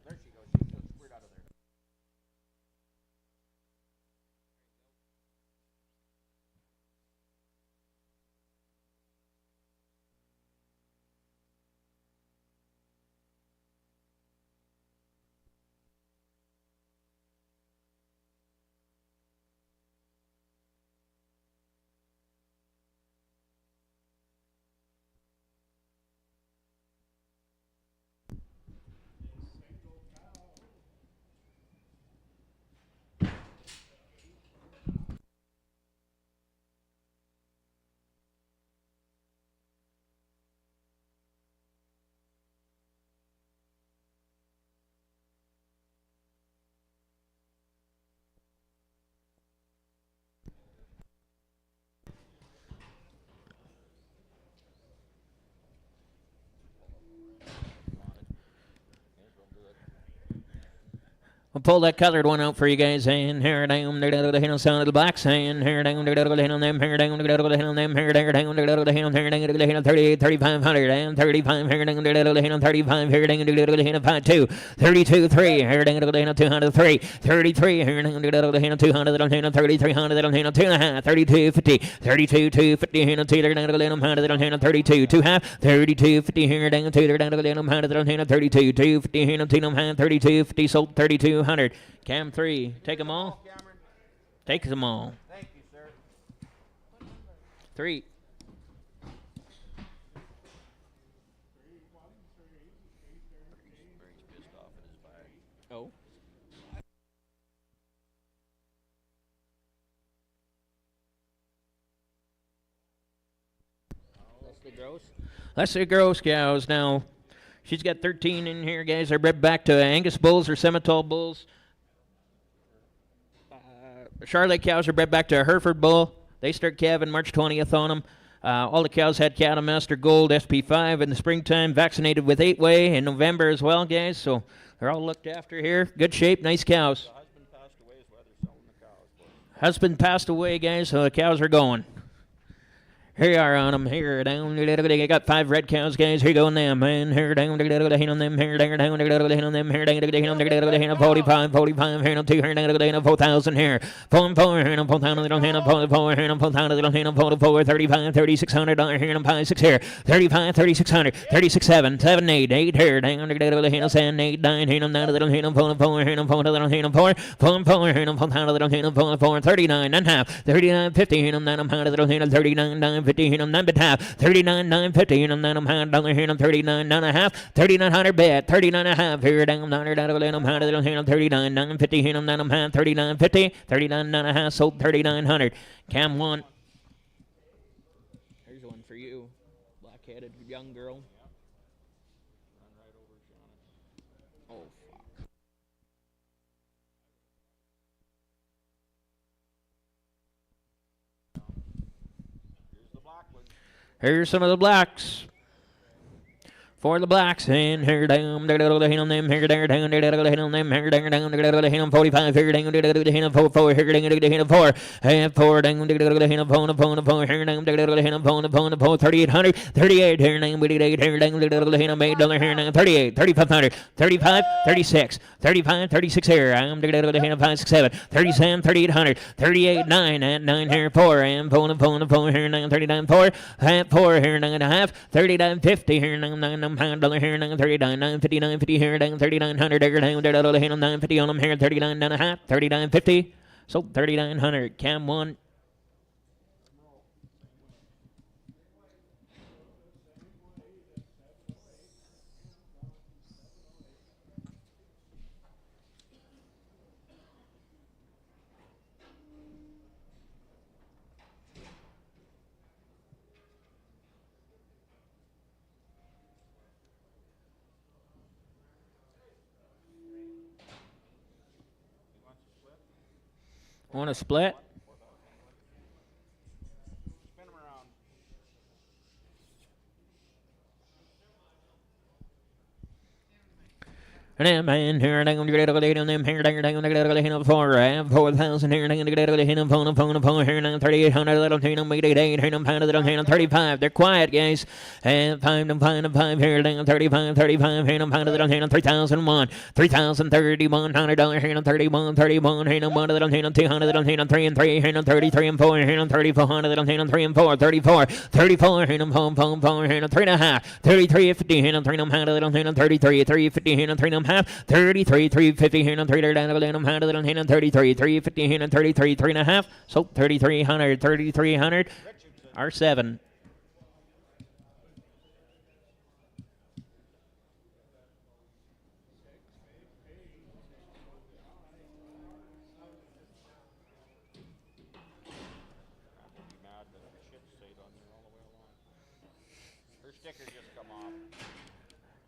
I'll pull that colored one out for you guys. And here down the sound of the blacks. And here down on them. Here down on them. Here down 38, 3,500 and 35. Here down 35. Here down 52. 32, 3. Here down 203. 33. Here down 200. 3,300. 2.5. 32, 50. 32, 250. Here down 200. 32, 2 half. 32, 50. Here down 2 down 32, 250. Here down 32, 50. Sold 3,200. Cam 3. Take them all. Cameron. Take them all. Thank you, sir. 3. Oh. That's the gross cows. Now, she's got 13 in here, guys. They're bred back to Angus bulls or Semitol bulls. Charlotte cows are bred back to a Hereford bull. They start calving March 20th on them. All the cows had Cattle Master Gold SP5 in the springtime, vaccinated with 8-way in November as well, guys. So they're all looked after here. Good shape, nice cows. The husband passed away, is why they're selling the cows for. Husband passed away, guys, so the cows are going. Here you are on them. Here down. I got 5 red cows, guys. Here you go on them, man. Here down. Hit on them. Here down. Hit on them. Here down. 45, 45. Here on 2. Here down. 4,000 here. 4, 4. Here on 4,000. Here on 4, here on 4,000. Here on 44. 35, 3,600. Here on 5, 6 here. 35, 3,600. 36, 7, 7, 8. 8 here down. Here on 7, 8, 9. Here on 9. Here on 4, 4. Here on 4. Here on 4. 4, 4. Here on 4,000. Here on 4, 4. 39 and a half. 39, 50. Here on 9. Here on 39, 9. 50 here on 9 and a half, 39, 950 here on 9 $100 here on 39, 9 and a half, 3,900 bet, 39 and a half here down $100 here on 39, 950 here on 9 and a half, 39.50, 39 and a half, sold 3,900. Cam 1. Here's one for you, black-headed young girl. Run right over Shauna. Oh, fuck. Here's the black one. Here's some of the blacks. For the blacks, and here down, hit on them, here down, hit on them, here down, hit on 45, here down, hit on 4, here down, hit on 4, and 4 down, hit on 4, here down, hit on 4, 3,800, 38, here down, 88, here down, hit on $8, here down, 38, 3,500, 35, 36, 35, 36 here, I'm hit on 5, 6, 7, 37, 3,800, 38, 9, and 9 here, 4, and 4, here down, 39, 4, and 4, here down, and a half, 39.50, here down, 9, $100 here down 39, 950 here down 3,900 here down 950 on them here 39 and a half 39.50 sold 3,900 cam 1. Want a split? Spin them around. And then man here down to get on them here down to get on 4,000 here down to get on phone here down 3,800 little here on 88 here on pound little here on 35. They're quiet guys. And 5 here down 35 here on pound little here on 3,001 3,031 $100 here on 31 here on 1 little here on 200 little here on 3 and 3 here on 33 and 4 here on 3,400 little here on 3 and 4 34 here on phone here on 3 and a half 33.50 here on 3 and pound little here on 33 350 here on 3 and half 33 350 here on 3 down on pound little here on 33 350 here on 33 3 and a half so 3,300 R7. Mad that the shit stayed on there all the way along. Her sticker just come off.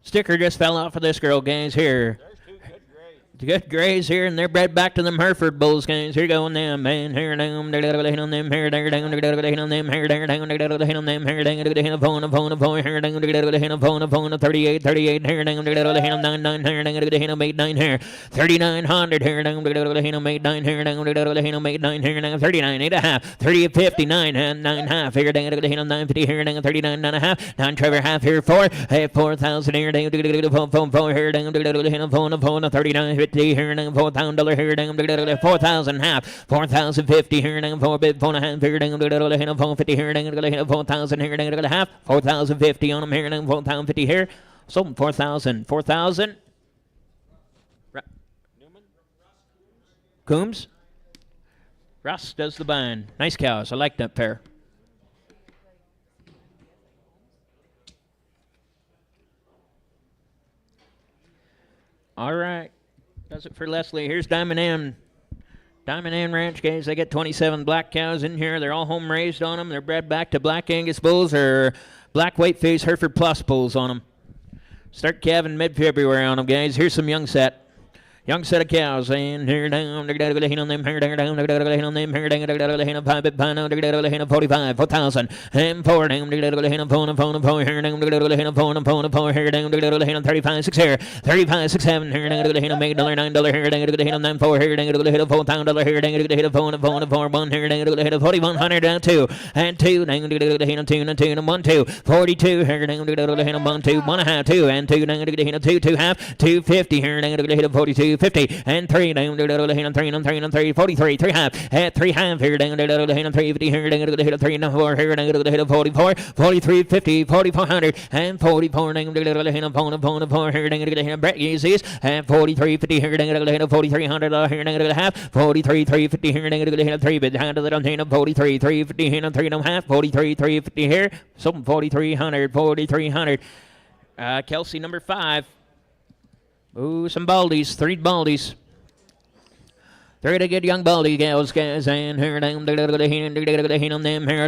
Sticker just fell off of this girl, guys. Here. There's 2 good grays. Good grays here, and they're bred back to them Hereford bulls, guys. Here go on them, man. Here down, hit on them. Here down, hit on them. Here down, hit on them. Here down, hit on them. Here down, hit on phone. Here down, hit on phone. 38. Here down, hit on 99. Here down, hit on 89 here. 3,900. Here down, hit on 89. Here down, hit on 89 here down 39 8.5. 39 and 9.5. Here down, hit on 950. Here down 39 9.5. 9 Trevor half here 4. 4,000 here down, phone. Here down, hit on phone. 39.50 here down $4,000 here down 4,000 half 4,050 here down 4 bid 4.5 here down 450 here down 4,000 here down half 4,050 on them here down 4,050 here so 4,000 Newman? Coombs Russ does the buying. Nice cows. I like that pair. All right. Does it for Leslie. Here's Diamond Ann. Diamond Ann Ranch, guys. They get 27 black cows in here. They're all home raised on them. They're bred back to Black Angus bulls or Black Whiteface Hereford Plus bulls on them. Start calving mid-February on them, guys. Here's some young set. Young set of cows, and here down, the on them, here down, on them, here down, the 45, 4,000, and 4 down, here down, here down, 35, 6 here, 35, 6, 7, here down, $8, $9, here down, 9, 4, here down, $4,000, here down, 4, 1, here down, 4,100, and 2, and 2, down, 2, 1, 2, 42, here down, 1, 2, 1 half, 2, and 2, down, 2 half, 250, here down, 42, 50, and 3 down, 3, 43, 3 half, at 3 half, here down, 350, here down, 3 and 4, here down, 44, 43, 50, 4400, and 44 down, 4, here down, Brett Yeezys, and 43, 50, here down, 4,300, here down, half, 43, 350, here down, 3, behind the little 43, 350, here down, 3 and a half, 43, 350 here, some 4,300, 4,300. Kelsey number 5. Ooh, some baldies, 3 baldies. 3 to get young baldy gals, guys, and here down, them, here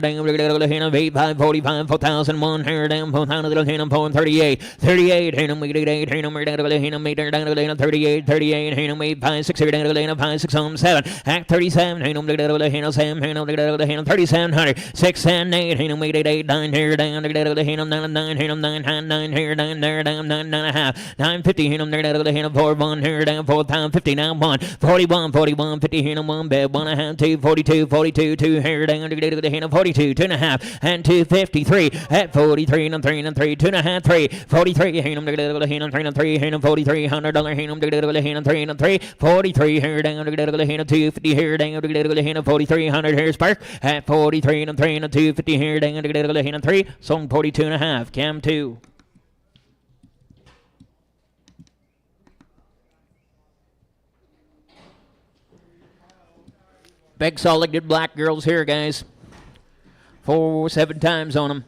down, 8, 5, 45, 4,001, here down, 4,000, 38, 38, here down, 88, here down, 38, 38, here down, 8, 5, 6, here down, 5, 6, 7, act 37, here down, 7, here down, 3,700, 6 and 8, here down, 8, 8, 9, here down, 9, 9, here down, 9, 9, here down, 9, 9 and a half, 950, here down, 4, 1, here down, 4,050, now 1, 41, 41, 50, here, 1 bed, 1 and a half, 2, 42, 42, 2, here down, 42, 2 and a half, and 253, at 43, and 3, and 3, 2 and a half, 3, 43, here, 3, and 3, here, $4,300, here, 3, and 3, 43, here down, 250, here down, 4,300, here, Spark, at 43, and 3, and 250, here down, 3, some 42 and a half, Cam 2. Big solid good black girls here, guys. 4, 7 times on them.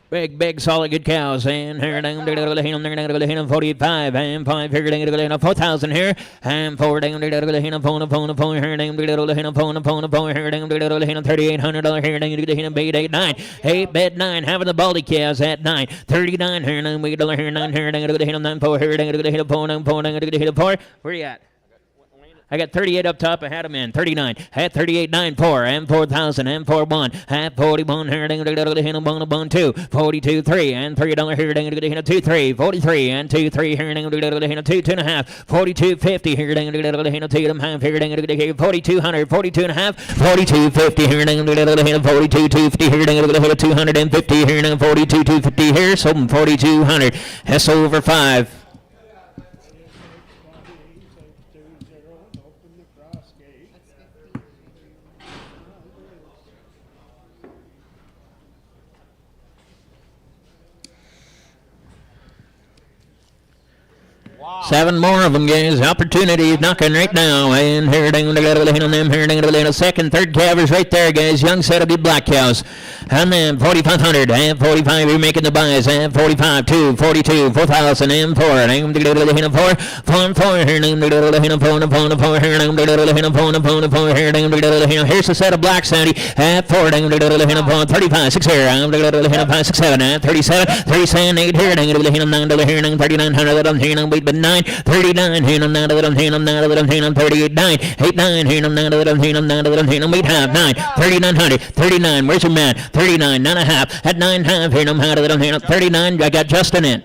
Big solid good cows. And here down, 45 and 5 here down, 4,000 here and 4 down, here down, here down, 3,800 here down, 8, 9, 8 bed 9 having the baldy cows at 9, 39 here down, here 9 here down, 9 4 here down, 4 where you at? I got 38 up top. I had them in 39 at 38, 9, 4 and 4,000 and 4, 1 at 41 here down, 1, 2, 42, 3 and $3 here down, 2, 3, 43 and 2, 3 here down, 2, 2 and a half, 42, 50 here down, 2 and a half here down, 4,200, 42 and a half, 42, 50 here down, 42, 250 here down, 250 here down, 42, 250 here, so 4,200. That's over 5. Wow. 7 more of them, guys. Opportunity is knocking right now. And here down, them, here down, second, third calvers right there, guys. Young set of good black cows. And then 4,500 and 45, we're making the buys. And 45, 2, 42, 4,000 and 4. And 4, 4, here down, 4, 4, here down, 4, here down, here's a set of black Sandy. At 4, down, 35, 6 here. 5, 6, 7, at 37, 37, 8 here, down, $9 here, 3,900, here, 8, but 9, 39, here, 9, 38, 9, 8, 9, here, 9, 8 half, 9, 3,900, 39, where's your man? 39, 9 and a half, at 9 half, here, 39, I got Justin in.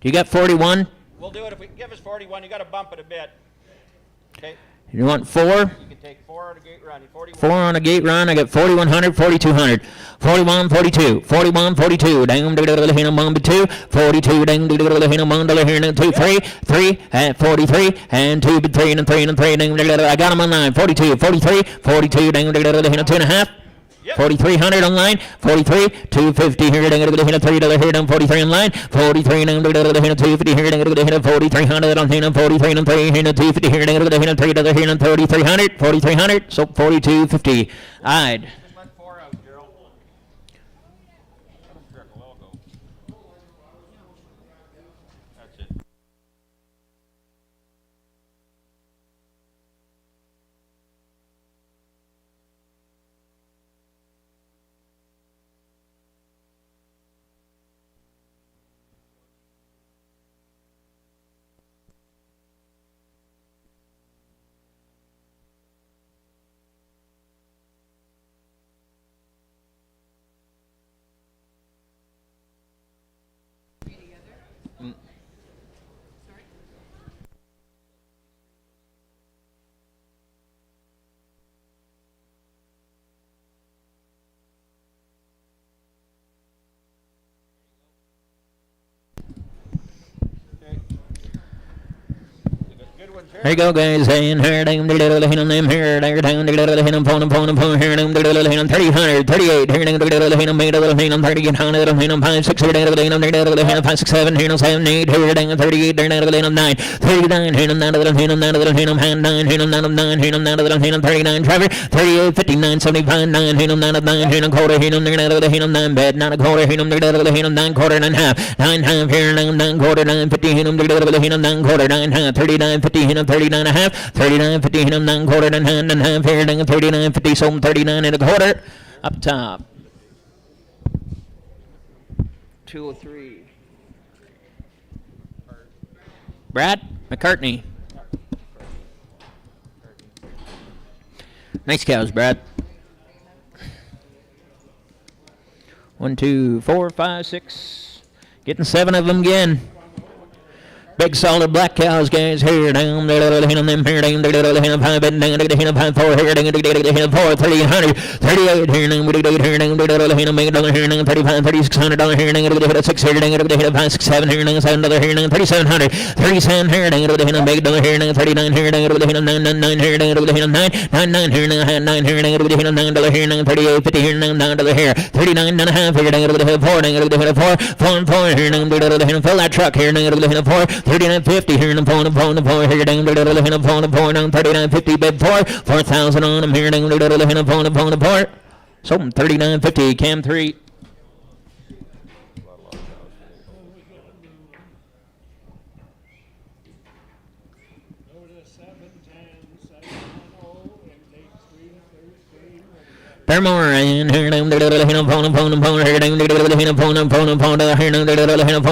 You got 41? We'll do it if we give us 41. You got to bump it a bit. Okay. You want 4? You can take 4 on a gate run. 41. 4 on a gate run. I got 4,100, 4,200, 41, 42, 41, 42. Down, 2, 42, down, 2, 3, 3 at 43, and 2, 3 and 3 and 3. I got them on line. 42, 43, 42, down, 2 and a half. Yep. 4,300 online, 43, 250 here, $3 here, down 43 online, 43, 250 here, 4,300 on here, 43 and 3 here, 250 here, $3 here, 3,300, 4,300, so 4,250. I'd. Just let 4 out, Gerald. That's it. Here you go, guys. And here, down, him them here, there, down, him, phone, here, down, him, 30, 38, here, down, him, made a him, 30, him, 5, 6, here, him, 5, 6, 7, here, 7, 8, here, down, 38, there, him, 9, 39, here, him, hand 9, here, 9, him, 39, Trevor, 38, 59, 75, 9, here, 9, here, quarter, him, 9, bed, 9, quarter, him, 9, quarter, 9, half, here, 9, quarter, 9, 50, him, 9, quarter, 9, half, 39, 50, him, 39 and a half, 39, 50, him, 9 quarter, and half, here, 39, 50, so 39 and a quarter, up top. 203. Brad McCartney. Nice cows, Brad. 1, 2, 4, 5, 6. Getting 7 of them again. Big solid black cows, guys. Here, down, them, here, down, 5, down, 5, 4, here, down, 4, 300, 38, here, down, here, down, 35, 3600, here, down, 6, here, down, 5, 6, 7, here, down, 7, here, down, 3700, 37, here, down, here, down, 39, here, down, 9, here, down, 9, here, down, 9, here, down, 38, 50, here, down, here, 39 and a half, here, down, 4, 4, here, down, fill that truck, here, down, 4, 39.50 here in the phone, here down the little in the phone, down 39.50 bid 4,000 on them here down the little in the phone, so 39.50 cam 3. Paramore and here down the little in a phone, here down the little in a phone, here down the little in a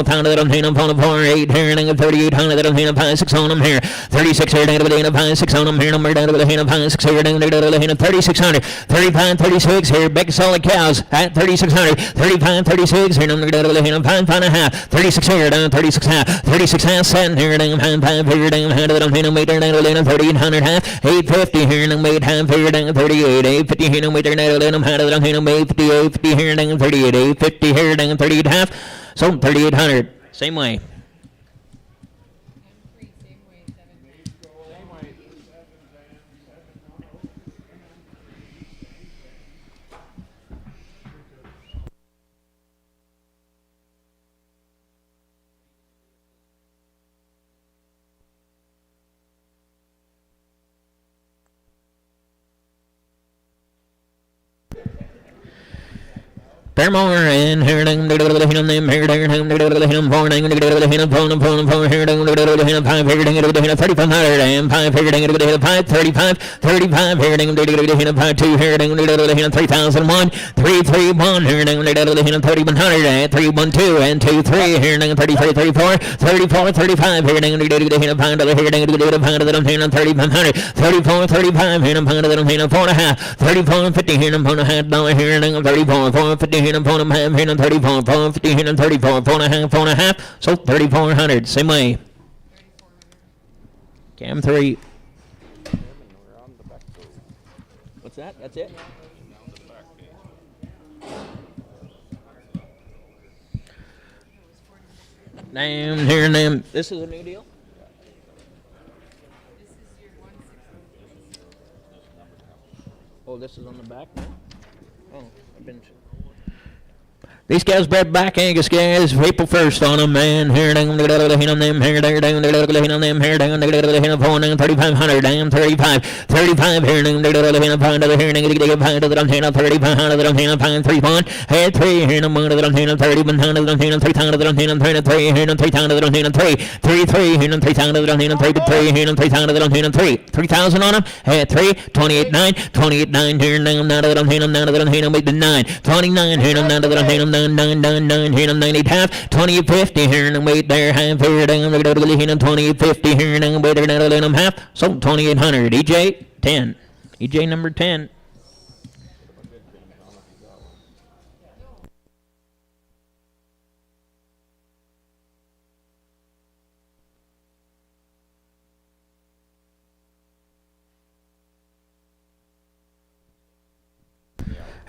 phone, 8 here down 3800 in a 5, 6 on them here, 36 here down the little in a 5, 6 on them here, number down the little in a 5, 6 here down the little in a 3600, 35, 36 here, big solid cows at 3600, 35, 36 here down the little in a 5, 5 and a half, 36 here down 36 half, 36 half, 7 here down 5 here down the little in a meter down the little 3800 half, 850 here down 8 half here down 38, 850 here down meter let them handle them, 58, 50 here, down 38, 50 here, down 38 half, so 3800, same way. Paramore and here down the little him them here down the little him phone down the little him phone here down the little him 5 here down the little 3500 and 5 here down the little 5 35 35 here down the little him 5 2 here down the little him 3001 331 here down the little him 3100 and 312 and 23 here down 33 34 34 35 here down the little him 5 here down the little 5 3500 34 35 here down the little him 4 and a half 34 50 here down the $1 here down 34 450 here and 4 and a half, here and 34, 450 here and 34, 4 and a half, so 3,400, same way. Cam 3. What's that? That's it? Down here and them. This is a new deal? Oh, this is on the back now? Oh, I've been... These guys bred back Angus guys, April 1st on them, man. Here down the little on them, here down the little on them, here down the little phone down 3,500, down 35, 35 here down the little pound of the here down the pound of the 3,500 of the pound 3 1, head 3 here down the 3100 of the 3,000 of the 3 here down 3,000 of the 3 3 here down 3,000 of the 3 here down 3,000 of the 3,000 on them, head 3 28 9 28 9 here down the make the 9 29 here down the 9 here 90 half 20 50 here and wait there half here down the 20 50 here and wait there down half so 2800 EJ 10 EJ number 10.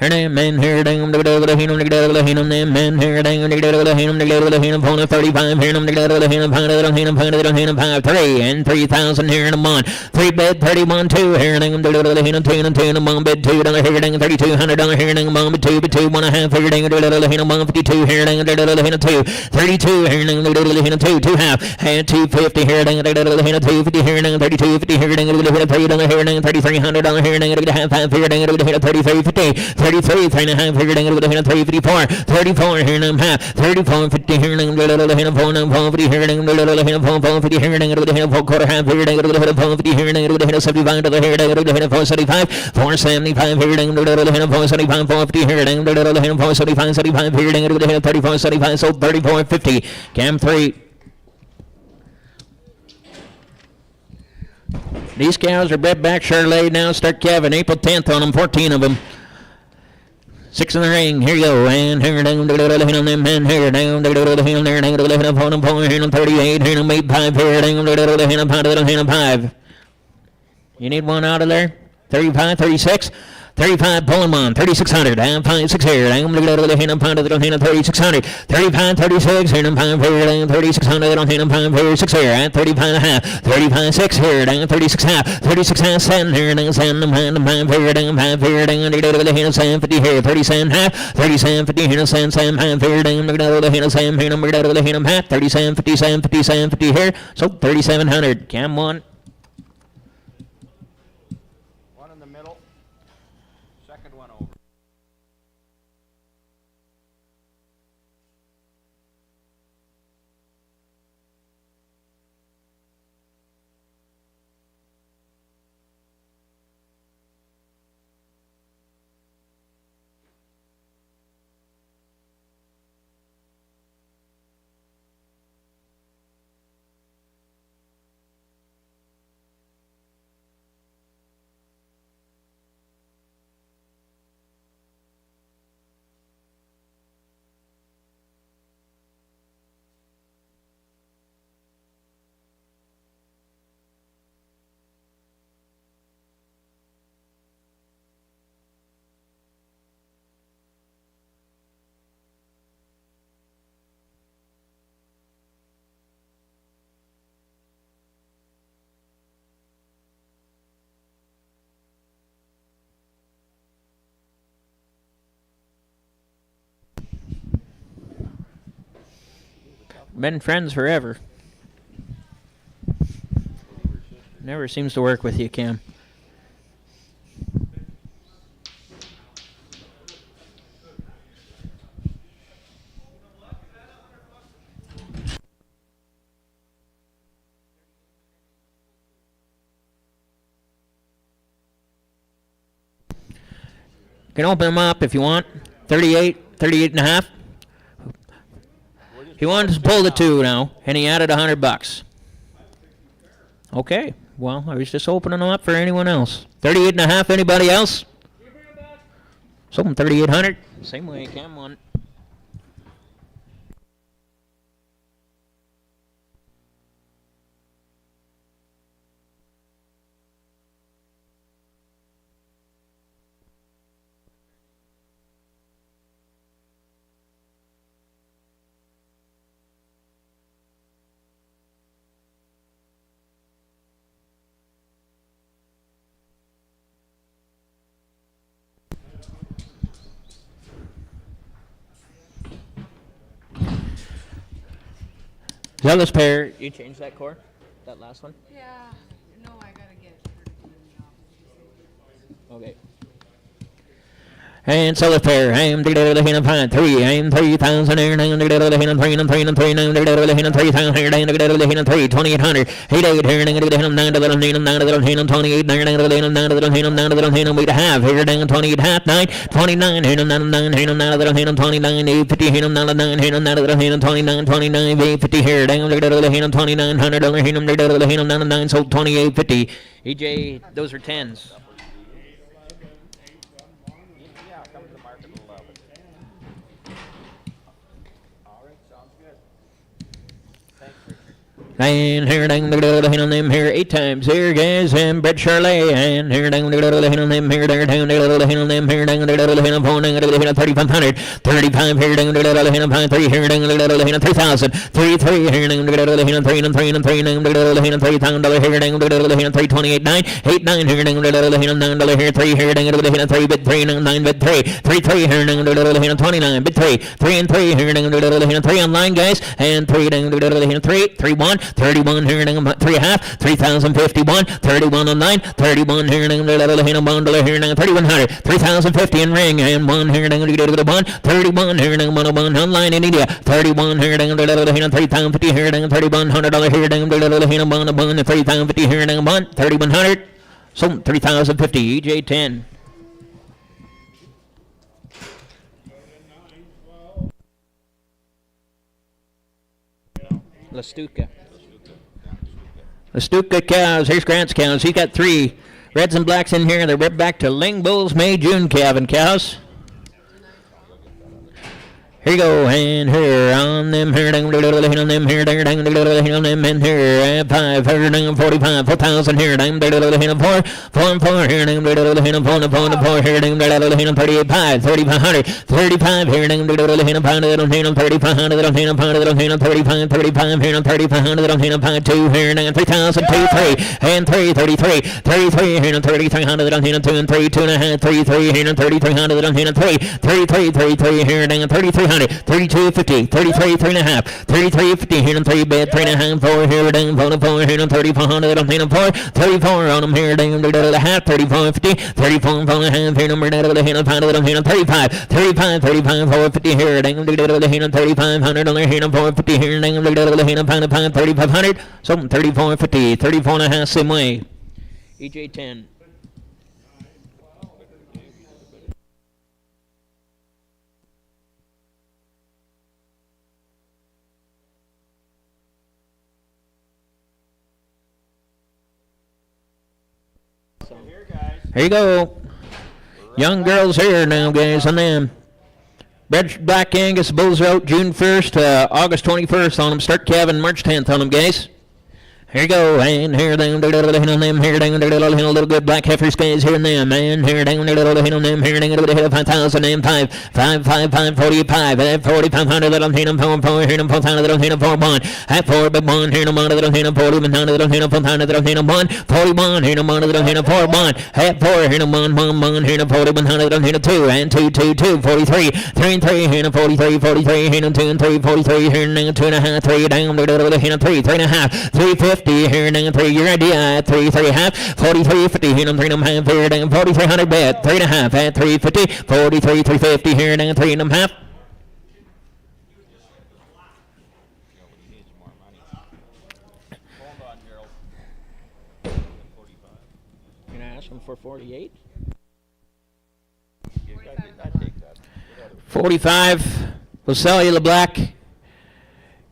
Hernam man here dang the hinum the hinum man here dang the hinum phone 35 hinum the hinum pound the hinum 3 and 3,000 here in a month 3 bed 31 2 here dang the hinum 2 and 2 and a month bed 2 down here dang $3,200 here dang month 2 bed 2 1.5 here dang the hinum 152 here dang the hinum 2 32 here dang the hinum 2 2 half and 250 here dang the hinum 250 here dang 3250 here dang the hinum 3 down here dang $3,300 here dang the half here dang the hinum 3350 33, 3.5 here, dang it with a hand 354, 34 here, and half, 34, 50 here, dang it with a hand of phone, 50 here, dang it with a hand of phone, 50 here, dang it with a hand of quarter half here, dang it with a hand of phone, 50 here, dang it with a hand of 75 to the hair, dang it with a hand of 475, 475 here, dang it with a hand of 475, 450 here, dang it with a hand of 475, 75 here, dang it with a hand of 34, 75, so 34, 50, cam 3. These cows are bred back, sure laid now, start calving April 10th on them, 14 of them. 6 in the ring, here you go, and here down the them and here down the hill there, down the here 38, here 85, here down the 5. You need one out of there? 35, 36, 35, pull him on, 3,600, and 5, 6 here, down the hand 3,600, 35, 36, here and 5 here, down 3,600, on hand 5 here, 6 here, and 35 and a half, 35, 6 here, down 36 half, 36 half, 7 here, down 7 and 5 here, down 5 here, down the hand 750 here, 37 half, 37, 50 here, 7 half here, down the hand 7 here, number the hand half, 37, 57, 57, 50 here, so 3,700, cam 1. One in the middle. Second one over. Been friends forever. Never seems to work with you, Cam. You can open them up if you want. 38, 38 and a half. He wanted to pull the 2 now, and he added $100. Okay, well, I was just opening them up for anyone else. 38 and a half, anybody else? Something 3,800. Same way, Cam 1. Zealous pair. You changed that core? That last one? Yeah, no, I gotta get it for the office. Okay. And so the pair, I'm the hand of 3, I'm 3,000 here, I'm the hand of 3, and 3, and 3, and 3, I'm the hand of 3,000 here, I'm the hand of 3, 2,800, 8 here, I'm the hand of 9 to the hand of 9 to the hand of 28, there, I'm the hand of 9 to the hand of 9 to the hand of 8 to half, here, I'm 28 half, 9, 29, here, I'm 9, hand of 9 to the hand of 29, 850, here, I'm 9, hand of 9 to the hand of 29, 29, 850 here, I'm the hand of 2,900, I'm the hand of 9, so 2850. EJ, those are 10s. Yeah, come to the market and love it. All right, sounds good. Thanks, Richard. And here down the hit on them here 8 times. Here guys and Brett Shirley and here down the hit on them here down the hit on them here down the hit on phone down the hit on 3500 35 here down the hit on 3 here down the hit on 3000 33 here down the hit on 3 and 3 and 3 down the hit on $3,000 here down the hit on 328 9 8 9 here down the hit on $9 here 3 here down the hit on 3 bit 3 and 9 bit 3 3 3 here down the hit on 29 bit 3 3 and 3 here down the hit on 3 online guys and 3 down the hit on 3 3 1 31 here down 3 half 3051 31 online 31 here down the hit on bundle here down 3100 3050 in ring and 1 here down the 1 31 here down 101 online in India 31 here down the hit on 3050 here down $3,100 here down the hit on 1 3050 here down 1 3100 so 3050 EJ10. Lastuca cows. Here's Grant's cows. He's got 3 reds and blacks in here. They're right back to Ling Bulls, May, June calving cows. Here you go, and here on them, here down on them, here down on them, and here 5, here down 45, 4,000 here down 4, 4 and 4 here down 4 and 4 here down 38, 5, 3,500, 35 here down 500 on 3,500 on 35, 35 here on 3,500 on 2 here down 3,000, 2, 3 and 3, 33, 33 here on 3,300 on 2 and 3, 2.5, 3, 3 here on 3,300 on 3, 33, 33 here down 3,300. 32.50, 33, 3.5, 33.50 here on 3 bed, 3.5, 4 here down, 4 here on 3,400 on 4, 34 on them here down, the half, 34.50, 34 4.5 here number down the hand on 5 on 35, 35, 35, 450 here down, the hand on 3,500 on the hand on 450 here down, the hand on 5, 3,500, so 34.50, 34.5 same way. EJ10. Here you go. Young girls here now, guys, on them. Red Black Angus Bulls out June 1st, August 21st on them. Start calving March 10th on them, guys. Here you go, and here down on them, here down a little good black heifers guys here and them, and here down on them, here down the 5,000 and 5, 5, 5, 5, 45, 4,500 little here on 4, here on 4,000 little here on 4, 1, at 4, but 1, here on 1 little here on 41 little here on 4,000 little here on 1, 41, here on 1 little here on 4, 1, at 4, here on 1, 1, 1, here on 4,100 little here on 2, and 2, 2, 2, 43, 3 and 3, here on 43, 43, here on 2 and 3, 43, here on 2.5, 3, down here on 3, 3.5, 350. Here down 3, your idea at 3, 3.5, 43.50 here on 3.5 here down 4,300 bet 3.5 at 350, 43, 350 here down 3.5. You're gonna ask him for 48? 45. We'll sell you the black.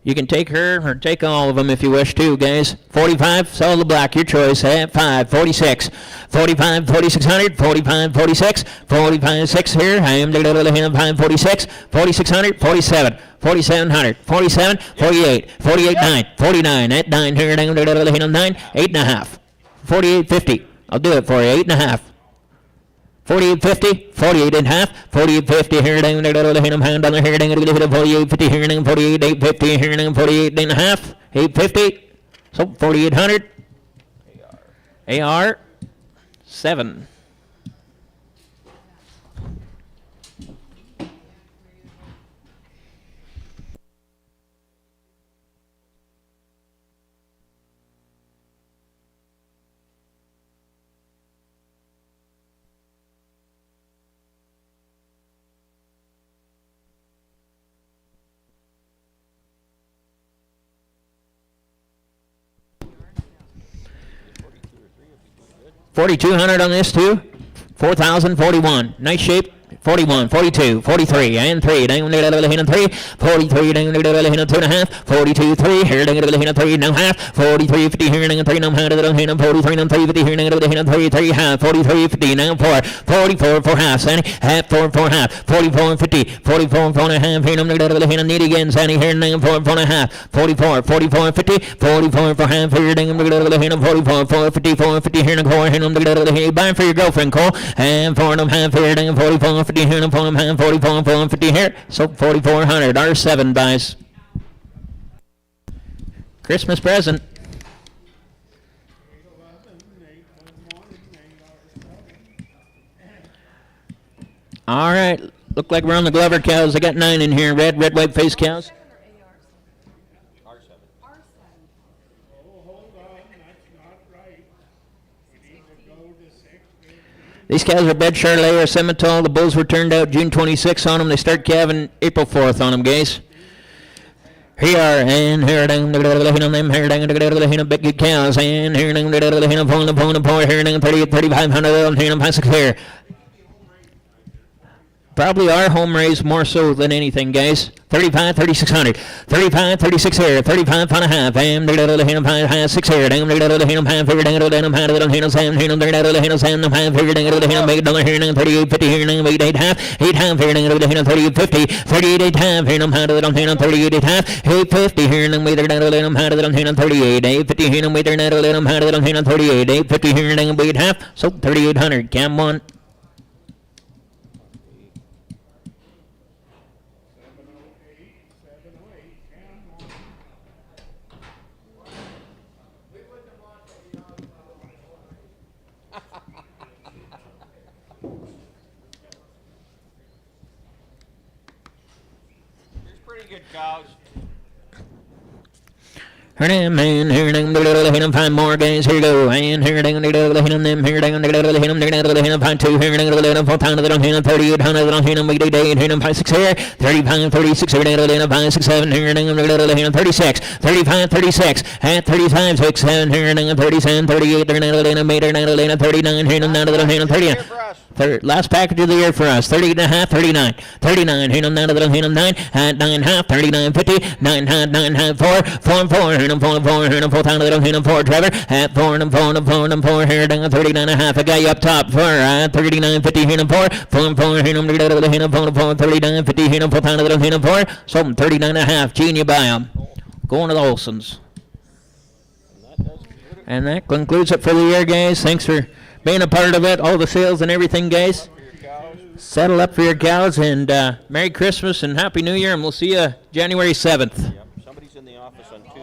You can take her or take all of them if you wish to, guys. 45, sell the black, your choice. At 5, 46, 45, 4,600, 45, 46, 45, 6 here. I am 5, 46, 4,600, 47, 4,700, 47, 48, 48, 9, 49, at 9 here, down 9, 8.5, 48.50. I'll do it for you, 8.5. 48.50, 48.5, 48.50 here down there, hand on the here down 48.50 here down 48.50 here down 48.5, 8.50, so 4,800. AR 7. $4,200 on this too. 4,041. Nice shape. 41, 42, 43, and 3. Down there, little hand 3. 43, down there, little hand 2.5. 42, 3. Here, down there, little hand 3. Now half. 43, 50. Here, down 3. Now half. Little hand 43, now 3. 50. Here, down little hand 3. 3 half. 43, 50. Now 4. 44, 4 half. Sandy. Half 4, 4 half. 44, 50. 44, 4 and a half. Here, down there, little hand need again. Sandy. Here, down 4, 4 and a half. 44, 44, 50. 44, 4 half. Here, down there, little hand 44, 4, 50. 4, 50. Here, down 4. Here, down there, little hand. Buy for your girlfriend, Cole. And 4 and a half. Here, down 44, 50. Here, down 4 and a half. 44, 4 and 50 here. So 4,400. R7 buys. Christmas present. All right. Look like we're on the Glover cows. I got 9 in here. Red, white face cows. R7. R7. Oh, hold on, that's not right. We need to go to 6:50. These cows are bed Charlet or Semitol. The bulls were turned out June 26 on them. They start calving April 4th on them, guys. Here are, and here down on them, here down big good cows, and here down the here down 3,500 on here, 6 here. Probably our home raised more so than anything, guys. 35, 3,600. 35, 36 here. 35 and a half. And little hand 5, 6 here. Down little hand 5 here. Down little hand little hand 7 here. Down little hand 7 5 here. Down little hand make dollar here. Down 38, 50 here. Down 8 half. 8 half here. Down little hand 38, 50. 38, 8 half here. Down little hand 38, 8 half. 8 50 here. Down way there. Down little hand 38. 8 50 here. Down way there. Down little hand 38. 8 50 here. Down 8 half. So 3,800. Cam 1. 708, Cam 1. There's pretty good cows. Here down, man, here down, hit them 5 more guys, here you go, and here down, hit them, here down, hit them 5 2, here down, 4 pound, hit them 3,800, hit them, make day, hit them 5 6 here, 35, 36, here down, 5 6 7, here down, hit them 36, 35, 36, at 35, 6 7, here down, 37, 38, there down, made her down, 39, here down, hit them 30. Here for us. Last package of the year for us. 38 and a half, 39. 39, hit them down to the hit them 9. At 9 half, 39, 50. 9 half, 9 half, 4. 4 and 4, hit them 4 and 4, hit them 4 down to the hit them 4, Trevor. At 4 and 4 and 4 and 4, here down 39 and a half. A guy up top for 39, 50, hit them 4. 4 and 4, hit them to the hit them 4 and 4, 39, 50, hit them 4 down to the hit them 4. So 39 and a half, Gene, you buy them. Going to the Olsons. And that concludes it for the year, guys. Thanks for being a part of it, all the sales and everything, guys. Settle up for your cows, and Merry Christmas and Happy New Year, and we'll see you January 7th. Yep. Somebody's in the office on Tuesday.